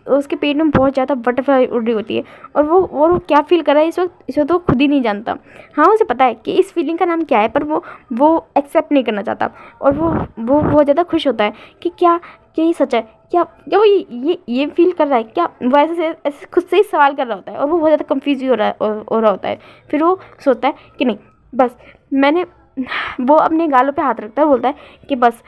उसके पेट में बहुत ज़्यादा बटरफ्लाई उड़ रही होती है और वो क्या फील कर रहा है इस वक्त वो खुद ही नहीं जानता। हाँ, उसे पता है कि इस फीलिंग का नाम क्या है, पर वो एक्सेप्ट नहीं करना चाहता। और वो बहुत ज़्यादा खुश होता है कि क्या ये सच है, क्या वो ये फील कर रहा है क्या। वो ऐसे खुद से ही सवाल कर रहा होता है और वो बहुत ज़्यादा कंफ्यूज भी हो रहा होता है। फिर वो सोचता है कि नहीं बस वो अपने गालों पे हाथ रखता है, बोलता है कि बस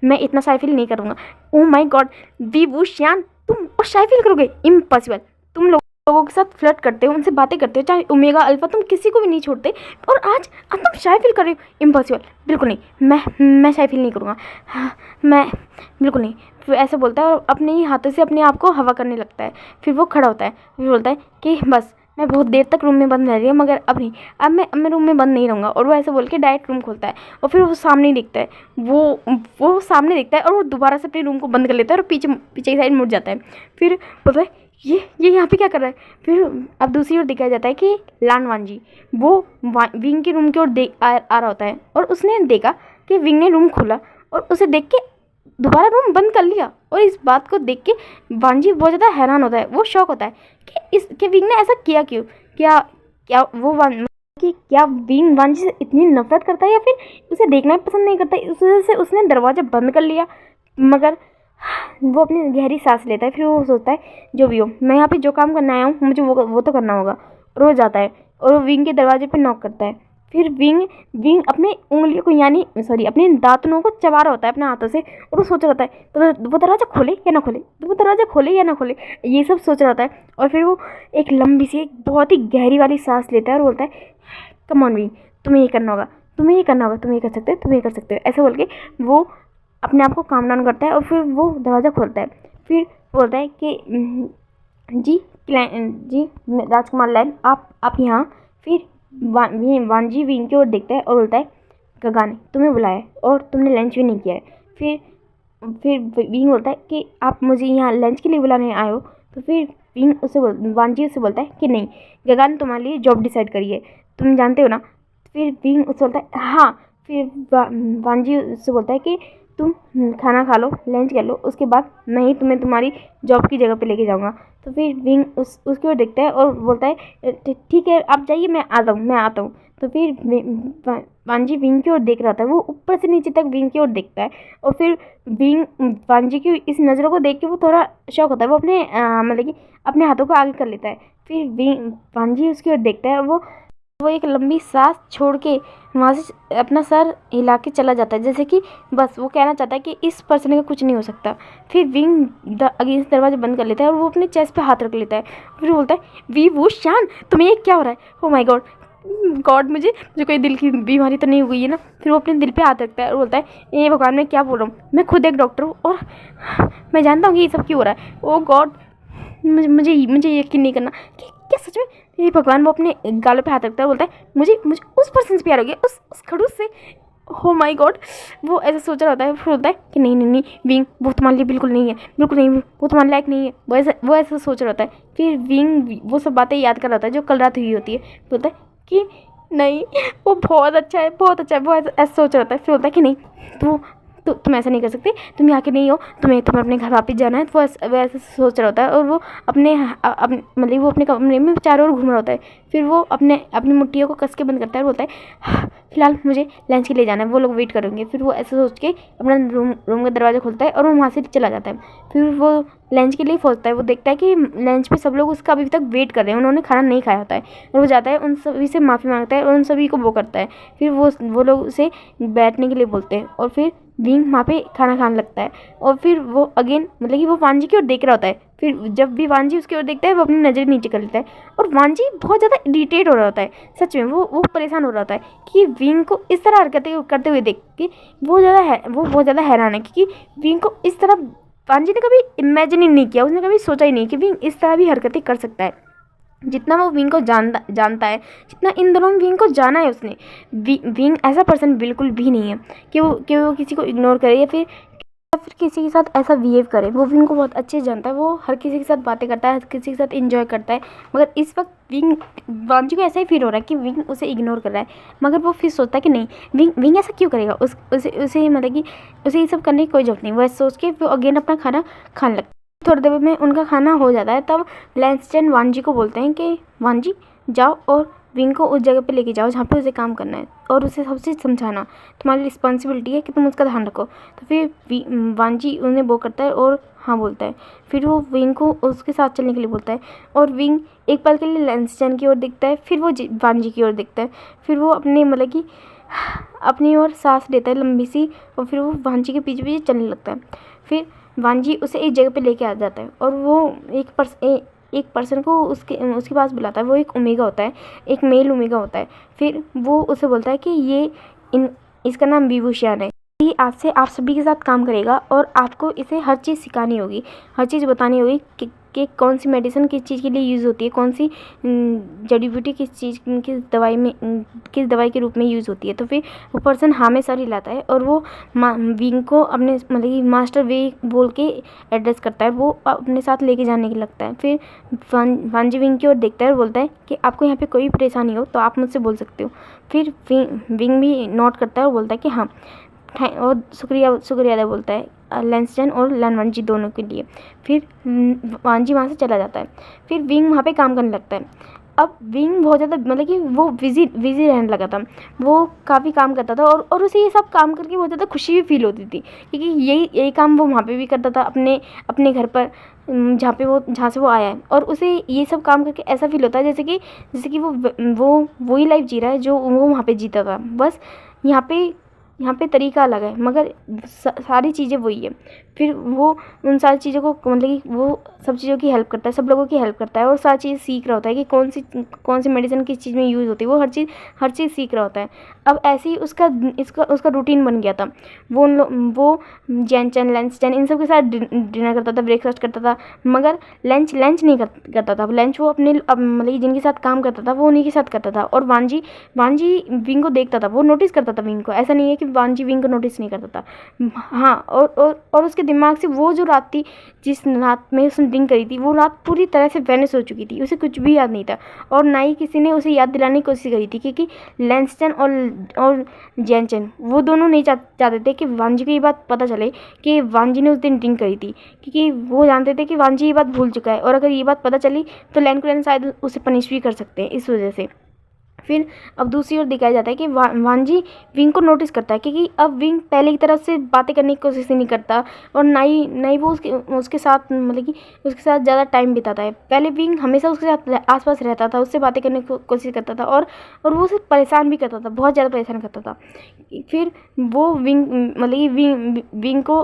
मैं इतना शाय फील नहीं करूँगा। ओह माय गॉड विभूषण, तुम और शाय फील करोगे, इम्पॉसिबल। तुम लोगों के साथ फ्लर्ट करते हो, उनसे बातें करते हो, चाहे ओमेगा अल्फा, तुम किसी को भी नहीं छोड़ते और आज तुम शाय फील कर रहे हो, इम्पॉसिबल, बिल्कुल नहीं। मैं शाय फील नहीं करूँगा, हाँ, मैं बिल्कुल नहीं। फिर ऐसे बोलता है और अपने ही हाथों से अपने आप को हवा करने लगता है। फिर वो खड़ा होता है, फिर बोलता है कि बस मैं बहुत देर तक रूम में बंद रह रही हूँ, मगर अब नहीं, अब मैं रूम में बंद नहीं रहूँगा। और वो ऐसे बोल के डायरेक्ट रूम खोलता है और फिर वो सामने ही दिखता है, वो सामने दिखता है और वो दोबारा से अपने रूम को बंद कर लेता है और पीछे पीछे की साइड मुड़ जाता है। फिर बोलता है ये यहाँ पे क्या कर रहा है। फिर अब दूसरी ओर दिखाया जाता है कि लान वांजी वो विंग के रूम की ओर आ रहा होता है और उसने देखा कि विंग ने रूम खोला और उसे देख के दोबारा रूम बंद कर लिया। और इस बात को देख के वांजी बहुत ज़्यादा हैरान होता है, वो शॉक होता है कि विंग ने ऐसा किया क्यों। क्या क्या वो कि क्या विंग वांजी से इतनी नफरत करता है या फिर उसे देखना पसंद नहीं करता, इस वजह से उसने दरवाज़ा बंद कर लिया। मगर वो अपनी गहरी सांस लेता है, फिर वो सोचता है जो भी हो, मैं यहाँ पे जो काम करने आया हूँ मुझे वो तो करना होगा। और वो जाता है और वो विंग के दरवाजे पे नॉक करता है। फिर विंग अपने उंगलियों को यानी अपने दांतनों को चबा रहा होता है अपने हाथों से और वो सोच रहा होता है तो वो दरवाज़ा खोले या ना खोले, वो दरवाज़ा खोले या ना खोले, ये सब सोच रहा होता है। और फिर वो एक लंबी सी, एक बहुत ही गहरी वाली सांस लेता है और बोलता है कम ऑन विंग, तुम्हें ये करना होगा, तुम्हें ये करना होगा, तुम ये कर सकते हो, तुम ये कर सकते हो, ऐसे बोल के वो अपने आप को काम डाउन करता है और फिर वो दरवाज़ा खोलता है। फिर बोलता है कि जी राजकुमार लैन आप यहाँ। फिर वांजी विंग की ओर देखता है और बोलता है गगा ने तुम्हें बुलाया है और तुमने लंच भी नहीं किया है। फिर विंग बोलता है कि आप मुझे यहाँ लंच के लिए बुलाने आए हो। तो फिर वांजी उससे बोलता है कि नहीं, गगा ने तुम्हारे लिए जॉब डिसाइड करी है, तुम जानते हो ना। फिर विंग उससे बोलता है हाँ। फिर वांजी उससे बोलता है कि तुम खाना खा लो, लंच कर लो, उसके बाद मैं ही तुम्हें तुम्हारी जॉब की जगह पे लेके जाऊँगा। तो फिर विंग उसकी ओर देखता है और बोलता है ठीक है आप जाइए, मैं आता हूँ। तो फिर वांजी विंग की ओर देख रहा था, वो ऊपर से नीचे तक विंग की ओर देखता है। और फिर विंग वांजी की इस नज़रों को देख के वो थोड़ा शॉक होता है, वो अपने मतलब कि अपने हाथों को आगे कर लेता है। फिर वांजी उसकी ओर देखता है और वो एक लंबी सांस छोड़ के वहाँ से अपना सर हिला के चला जाता है, जैसे कि बस वो कहना चाहता है कि इस पर्सन का कुछ नहीं हो सकता। फिर विंग अगेंस्ट दरवाजा बंद कर लेता है और वो अपने चेस्ट पे हाथ रख लेता है। फिर बोलता है वी वो शान तुम्हें ये क्या हो रहा है। ओ माय गॉड मुझे कोई दिल की बीमारी तो नहीं हुई है ना। फिर वो अपने दिल पे हाथ रखता है और बोलता है ये भगवान मैं क्या बोल रहा हूँ, मैं खुद एक डॉक्टर हूँ और मैं जानता हूँ कि ये सब क्यों हो रहा है। ओ गॉड मुझे यकीन नहीं करना कि क्या सच में ये भगवान। वो अपने गालों पे हाथ रखता है, बोलता है मुझे उस पर्सन से प्यार हो गया, उस खड़ूस से। हो माय गॉड वो ऐसा सोच रहा होता है। फिर बोलता है कि नहीं विंग वो तुम्हारे लिए बिल्कुल नहीं है, बिल्कुल नहीं, वो तुम्हारे लायक नहीं है। वो ऐसा सोच रहा होता है। फिर विंग वो सब बातें याद कर रहा होता है जो कल रात हुई होती है। बोलता है कि नहीं वो बहुत अच्छा है, बहुत अच्छा है, वो ऐसा सोच रहा होता है। फिर बोलता है कि नहीं तो तुम ऐसा नहीं कर सकते, तुम यहाँ के नहीं हो, तुम्हें अपने घर वापस जाना है। तो वो ऐसा सोच रहा होता है और वो मतलब वो अपने कमरे में चारों ओर घूम रहा होता है। फिर वो अपनी मुट्ठियों को कस के बंद करता है और बोलता है फिलहाल मुझे लंच के लिए जाना है, वो लोग वेट करेंगे। फिर वो ऐसा सोच के अपना रूम का दरवाज़ा खोलता है और वो वहाँ से चला जाता है। फिर वो लंच के लिए पहुँचता है, वो देखता है कि लंच पे सब लोग उसका अभी तक वेट कर रहे हैं, उन्होंने खाना नहीं खाया होता है। और वो जाता है उन सभी से माफ़ी मांगता है और उन सभी को वो करता है। फिर वो लोग उसे बैठने के लिए बोलते हैं और फिर विंग वहाँ पे खाना खाने लगता है। और फिर वो अगेन मतलब कि वो वांजी की ओर देख रहा होता है। फिर जब भी वांजी उसकी ओर देखता है वो अपनी नज़र नीचे कर लेता है और वांजी बहुत ज़्यादा इरिटेट हो रहा होता है। सच में वो परेशान हो रहा होता है कि विंग को इस तरह हरकतें करते हुए देख के वो बहुत ज़्यादा हैरान है, क्योंकि विंग को इस तरह वांजी ने कभी इमेजिन ही नहीं किया, उसने कभी सोचा ही नहीं कि विंग इस तरह भी हरकतें कर सकता है। जितना वो विंग को जानता है, जितना इन दोनों विंग को जाना है उसने, विंग ऐसा पर्सन बिल्कुल भी नहीं है कि वो किसी को इग्नोर करे या फिर किसी के साथ ऐसा बिहेव करे। वो विंग को बहुत अच्छे से जानता है, वो हर किसी के साथ बातें करता है, हर किसी के साथ एंजॉय करता है। मगर इस वक्त वांजी को ऐसा ही फील हो रहा है कि विंग उसे इग्नोर कर रहा है। मगर वो फिर सोचता है कि नहीं विंग ऐसा क्यों करेगा, उसे मतलब कि उसे ये सब करने की कोई जरूरत नहीं। वो सोच के वो अगेन अपना खाना खाने लगता है। थोड़ी देर में उनका खाना हो जाता है, तब लैंसचैन वांजी को बोलते हैं कि वांजी जाओ और विंग को उस जगह पे लेके जाओ जहाँ पे उसे काम करना है और उसे सब चीज़ समझाना, तुम्हारी रिस्पॉन्सिबिलिटी है कि तुम उसका ध्यान रखो। तो फिर वांजी उन्हें वो करता है और हाँ बोलता है। फिर वो विंग को उसके साथ चलने के लिए बोलता है और विंग एक पल के लिए लैंसचैन की ओर देखता है, फिर वो वांजी की ओर देखता है। फिर वो अपने मतलब कि अपनी ओर सांस लेता है लंबी सी और फिर वो वांजी के पीछे पीछे चलने लगता है। फिर वांजी उसे एक जगह पे लेके आ जाता है और वो एक पर्सन को उसके पास बुलाता है। वो एक ओमेगा होता है, एक मेल ओमेगा होता है। फिर वो उसे बोलता है कि इसका नाम विभूषण है, ये आज से आप सभी के साथ काम करेगा और आपको इसे हर चीज़ सिखानी होगी, हर चीज़ बतानी होगी कि कौन सी मेडिसिन किस चीज़ के लिए यूज़ होती है, कौन सी जड़ी बूटी किस चीज़ किस दवाई में किस दवाई के रूप में यूज़ होती है। तो फिर वो पर्सन हमेशा रिलाता है और वो विंग को अपने मतलब कि मास्टर वे बोल के एड्रेस करता है, वो अपने साथ लेके जाने के लगता है। फिर वांजी विंग की ओर देखता है और बोलता है कि आपको यहाँ पे कोई परेशानी हो तो आप मुझसे बोल सकते हो। फिर विंग भी नोट करता है और बोलता है कि हाँ, और शुक्रिया अदा बोलता है लैंसचैन और लैनवांजी दोनों के लिए। फिर वांजी वहाँ से चला जाता है। फिर विंग वहाँ पे काम करने लगता है। अब विंग बहुत ज़्यादा मतलब कि वो बिज़ी रहने लगा था, वो काफ़ी काम करता था और उसे ये सब काम करके बहुत ज़्यादा खुशी भी फील होती थी, क्योंकि यही काम वो वहाँ पे भी करता था अपने घर पर जहाँ से वो आया है। और उसे ये सब काम करके ऐसा फील होता है जैसे कि वो वही लाइफ जी रहा है जो वो वहाँ पे जीता था, बस यहाँ पे तरीका अलग है, मगर सारी चीज़ें वही है। फिर वो उन सारी चीज़ों को मतलब कि वो सब चीज़ों की हेल्प करता है, सब लोगों की हेल्प करता है और सारी चीज़ सीख रहा होता है कि कौन सी मेडिसिन किस चीज़ में यूज़ होती है, वो हर चीज़ सीख रहा होता है। अब ऐसे ही उसका रूटीन बन गया था। वो जैनचैन लैंसचैन इन सब के साथ डिनर करता था, ब्रेकफास्ट करता था, मगर लंच नहीं करता था। लंच वो अपने मतलब जिनके साथ काम करता था वो उन्हीं के साथ करता था। और वांजी विंग को देखता था, वो नोटिस करता था विंग को, ऐसा नहीं है कि वांजी विंग को नोटिस नहीं करता था। हाँ, और उसके दिमाग से वो जो रात थी, जिस रात में उसने ड्रिंक करी थी, वो रात पूरी तरह से वैनिश हो चुकी थी, उसे कुछ भी याद नहीं था। और ना ही किसी ने उसे याद दिलाने की कोशिश करी थी, क्योंकि लैंसचैन और जैनचैन वो दोनों नहीं चाहते थे कि वांजी को ये बात पता चले कि वांजी ने उस दिन ड्रिंक करी थी, क्योंकि वो जानते थे कि वांजी ये बात भूल चुका है और अगर ये बात पता चली तो लैन शायद उसे पनिश भी कर सकते हैं इस वजह से। फिर अब दूसरी ओर दिखाया जाता है कि वांजी विंग को नोटिस करता है, क्योंकि अब विंग पहले की तरफ से बातें करने की कोशिश नहीं करता और ना ही वो उसके साथ मतलब कि उसके साथ ज़्यादा टाइम बिताता है। पहले विंग हमेशा उसके साथ आसपास रहता था, उससे बातें करने की कोशिश करता था और वो उसे परेशान भी करता था, बहुत ज़्यादा परेशान करता था। फिर वो विंग मतलब कि विंग को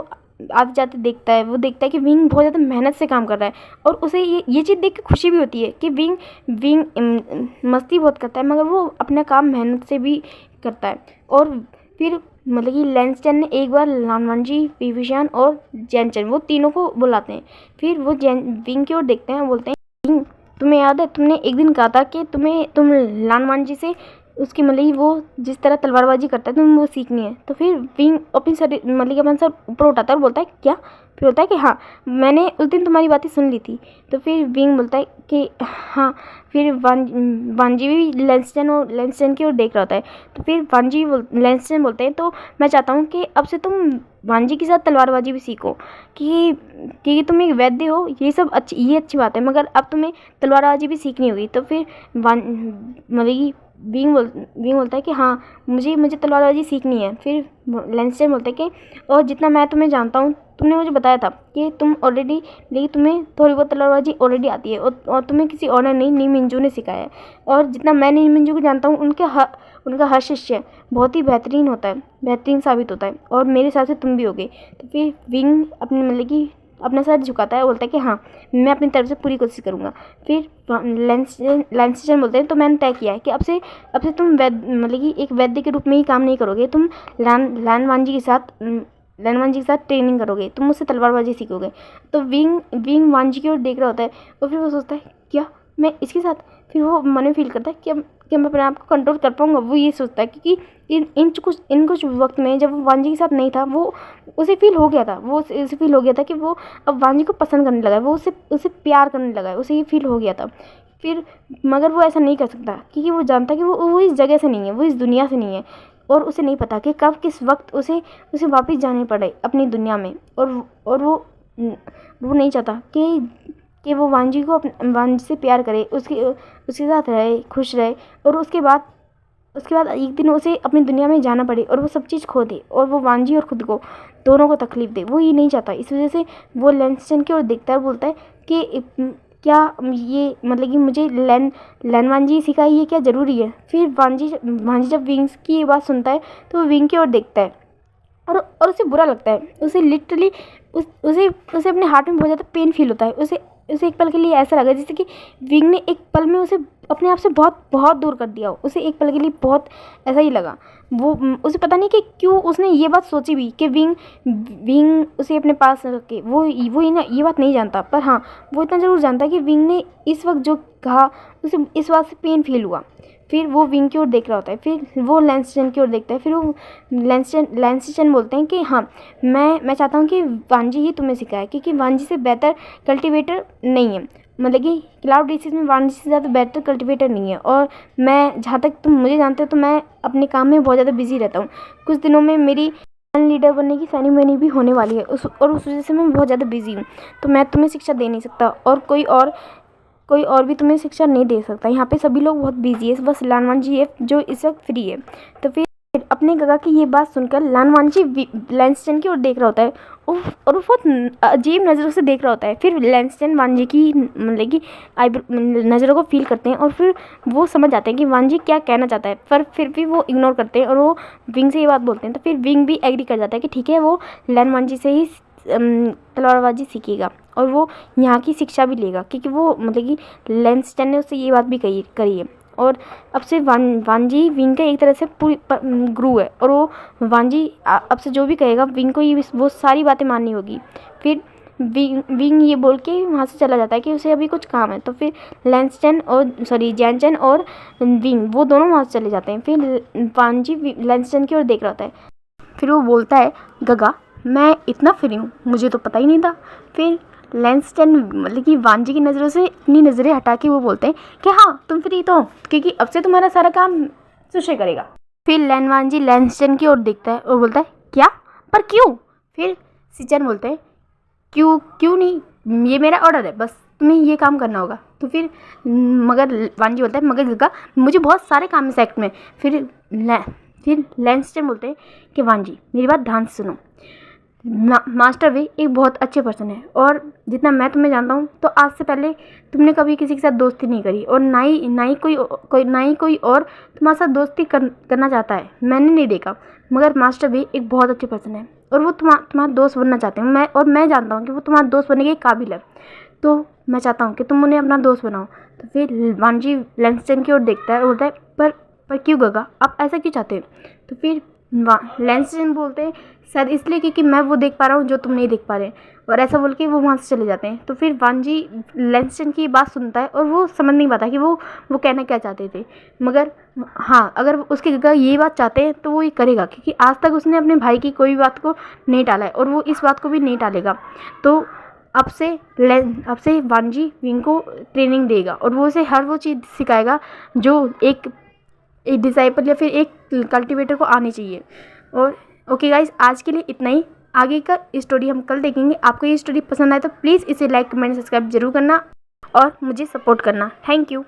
आते जाते देखता है, वो देखता है कि विंग बहुत ज़्यादा मेहनत से काम कर रहा है और उसे ये चीज़ देख के खुशी भी होती है कि विंग मस्ती बहुत करता है, मगर वो अपना काम मेहनत से भी करता है। और फिर मतलब कि लैंसचैन ने एक बार लानवांजी, पीविशान और जैनचैन वो तीनों को बुलाते हैं। फिर वो विंग की ओर देखते हैं और बोलते हैं, विंग तुम्हें याद है तुमने एक दिन कहा था कि तुम लानवांजी से उसकी मतलब वो जिस तरह तलवारबाजी करता है तुम वो सीखनी है। तो फिर विंग अपनी सर मतलब अपना सर ऊपर उठाता है और बोलता है क्या? फिर बोलता है कि हाँ, मैंने उस दिन तुम्हारी बातें सुन ली थी। तो फिर विंग बोलता है कि हाँ। फिर वांजी भी लैंसचैन की ओर देख रहा होता है। तो फिर लैंसचैन बोलते हैं, तो मैं चाहता हूँ कि अब से तुम वांजी के साथ तलवारबाजी भी सीखो, क्योंकि तुम एक वैद्य हो, ये अच्छी बात है, मगर अब तुम्हें तलवारबाजी भी सीखनी होगी। तो फिर मतलब विंग बोलता है कि हाँ, मुझे तलवारबाजी सीखनी है। फिर लैंसचैन बोलता है कि और जितना मैं तुम्हें जानता हूँ, तुमने मुझे बताया था कि लेकिन तुम्हें थोड़ी बहुत तलवारबाजी ऑलरेडी आती है और तुम्हें किसी और ने नहीं, नी मिंजू ने सिखाया है। और जितना मैं नी मिंजू को जानता हूँ, उनका हर शिष्य बहुत ही बेहतरीन होता है, बेहतरीन साबित होता है, और मेरे हिसाब से तुम भी होगे। तो फिर विंग अपने मतलब कि अपना सर झुकाता है और बोलता है कि हाँ, मैं अपनी तरफ से पूरी कोशिश करूँगा। फिर लैंसचैन बोलते हैं, तो मैंने तय किया है कि अब से तुम मतलब कि एक वैद्य के रूप में ही काम नहीं करोगे, तुम लैनवांजी के साथ ट्रेनिंग करोगे, तुम मुझसे तलवारबाजी सीखोगे। तो विंग वांजी की ओर देख रहा होता है और फिर वो सोचता है क्या मैं इसके साथ, फिर वो मन में फील करता है कि मैं अपने आप को कंट्रोल कर पाऊँगा। वो ये सोचता है क्योंकि इन कुछ वक्त में जब वो वांजी के साथ नहीं था, वो उसे फील हो गया था कि वो अब वांजी को पसंद करने लगा है, वो उसे प्यार करने लगा है, उसे ये फील हो गया था। फिर मगर वो ऐसा नहीं कर सकता, क्योंकि वो जानता है कि वो इस जगह से नहीं है, वो इस दुनिया से नहीं है, और उसे नहीं पता कि कब किस वक्त उसे वापस जाने पड़े अपनी दुनिया में। और वो नहीं चाहता कि वो वांजी से प्यार करे, उसके साथ रहे, खुश रहे, और उसके बाद एक दिन उसे अपनी दुनिया में जाना पड़े और वो सब चीज़ खो दे, और वो वांजी और खुद को दोनों को तकलीफ दे। वो ये नहीं चाहता, इस वजह से वो लैंसचैन की ओर देखता है और बोलता है कि क्या ये मतलब कि मुझे लैनवांजी सिखाई, ये क्या ज़रूरी है? फिर वांजी जब विंग्स की ये बात सुनता है तो वो विंग की ओर देखता है और उसे बुरा लगता है। उसे लिटरली उसे अपने हार्ट में बहुत ज़्यादा पेन फील होता है। उसे एक पल के लिए ऐसा लगा जैसे कि विंग ने एक पल में उसे अपने आप से बहुत बहुत दूर कर दिया हो। उसे एक पल के लिए बहुत ऐसा ही लगा। वो उसे पता नहीं कि क्यों उसने ये बात सोची भी कि विंग उसे अपने पास रख के वो ये बात नहीं जानता, पर हाँ वो इतना ज़रूर जानता है कि विंग ने इस वक्त जो कहा उसे इस बात से पेन फील हुआ। फिर वो विंग की ओर देख रहा होता है, फिर वो लैंसस्टन की ओर देखता है, फिर वो लैंसस्टन बोलते हैं कि हाँ मैं चाहता हूँ कि वांजी ही तुम्हें सिखाए, क्योंकि वांजी से बेहतर कल्टीवेटर नहीं है, मतलब कि क्लाउड डिसीज में वांजी से ज़्यादा बेहतर कल्टीवेटर नहीं है। और मैं जहाँ तक तुम मुझे जानते हो तो मैं अपने काम में बहुत ज़्यादा बिजी रहता हूँ। कुछ दिनों में मेरी लीडर बनने की सेरेमनी भी होने वाली है, उस वजह से मैं बहुत ज़्यादा बिजी हूँ, तो मैं तुम्हें शिक्षा दे नहीं सकता और कोई और भी तुम्हें शिक्षा नहीं दे सकता। यहाँ पे सभी लोग बहुत बिजी है, बस लानवांजी है जो इस वक्त फ्री है। तो फिर अपने गगा की ये बात सुनकर लानवांजी लैंसस्टन की ओर देख रहा होता है और वो बहुत अजीब नज़रों से देख रहा होता है। फिर लैंसस्टन वांजी की मतलब कि नज़रों को फील करते हैं और फिर वो समझ जाते हैं कि वांजी क्या कहना चाहता है, पर फिर भी वो इग्नोर करते हैं और वो विंग से ये बात बोलते हैं। तो फिर विंग भी एग्री कर जाता है कि ठीक है, वो लानवांजी से ही तलवारबाजी सीखेगा और वो यहाँ की शिक्षा भी लेगा, क्योंकि वो मतलब कि लैंसस्टन ने उससे ये बात भी करी है। और अब से वांजी विंग का एक तरह से पूरी गुरु है और वो वांजी अब से जो भी कहेगा विंग को ये वो सारी बातें माननी होगी। फिर विंग ये बोल के वहाँ से चला जाता है कि उसे अभी कुछ काम है। तो फिर जैनचन और विंग वो दोनों वहाँ से चले जाते हैं। फिर वांजी लैंसस्टन की ओर देख रहा होता है, फिर वो बोलता है गगा मैं इतना फ्री हूँ, मुझे तो पता ही नहीं था। फिर लैंसस्टन मतलब कि वांजी की नज़रों से अपनी नज़रें हटा के वो बोलते हैं कि हाँ तुम फ्री तो हो, क्योंकि अब से तुम्हारा सारा काम सुशे करेगा। फिर वांजी लैंसस्टन की ओर देखता है और बोलता है क्या, पर क्यों? फिर सिचन बोलते हैं क्यों नहीं, ये मेरा ऑर्डर है, बस तुम्हें ये काम करना होगा। तो फिर मगर वांजी बोलता है मगर गगा मुझे बहुत सारे काम है सेक्ट में। फिर लैंसस्टन बोलते हैं कि वांजी मेरी बात ध्यान से सुनो, मास्टर वे एक बहुत अच्छे पर्सन है और जितना मैं तुम्हें जानता हूँ तो आज से पहले तुमने कभी किसी के साथ दोस्ती नहीं करी और ना ही कोई और तुम्हारे साथ दोस्ती करना चाहता है, मैंने नहीं देखा। मगर मास्टर वे एक बहुत अच्छे पर्सन है और वो तुम्हारा दोस्त बनना चाहते हैं, मैं जानता हूँ कि वो तुम्हारा दोस्त बनने के काबिल है, तो मैं चाहता हूँ कि तुम उन्हें अपना दोस्त बनाओ। तो फिर वांजी लैंसस्टन की ओर देखता है और बोलता है पर क्यों गगा, आप ऐसा क्यों चाहते हैं? तो फिर लैंसस्टन बोलते हैं शायद इसलिए क्योंकि मैं वो देख पा रहा हूँ जो तुम नहीं देख पा रहे, और ऐसा बोल के वो वहाँ से चले जाते हैं। तो फिर वांजी लैंसस्टन की बात सुनता है और वो समझ नहीं पाता कि वो कहना क्या चाहते थे। मगर हाँ अगर उसके गगा ये बात चाहते हैं तो वो ये करेगा, क्योंकि आज तक उसने अपने भाई की कोई बात को नहीं टाला है और वो इस बात को भी नहीं टालेगा। तो अब से वांजी विंग को ट्रेनिंग देगा और वो उसे हर वो चीज़ सिखाएगा जो एक डिसाइपल या फिर एक कल्टीवेटर को आनी चाहिए। और ओके गाइस, आज के लिए इतना ही, आगे का स्टोरी हम कल देखेंगे। आपको ये स्टोरी पसंद आए तो प्लीज़ इसे लाइक कमेंट सब्सक्राइब जरूर करना और मुझे सपोर्ट करना। Thank you.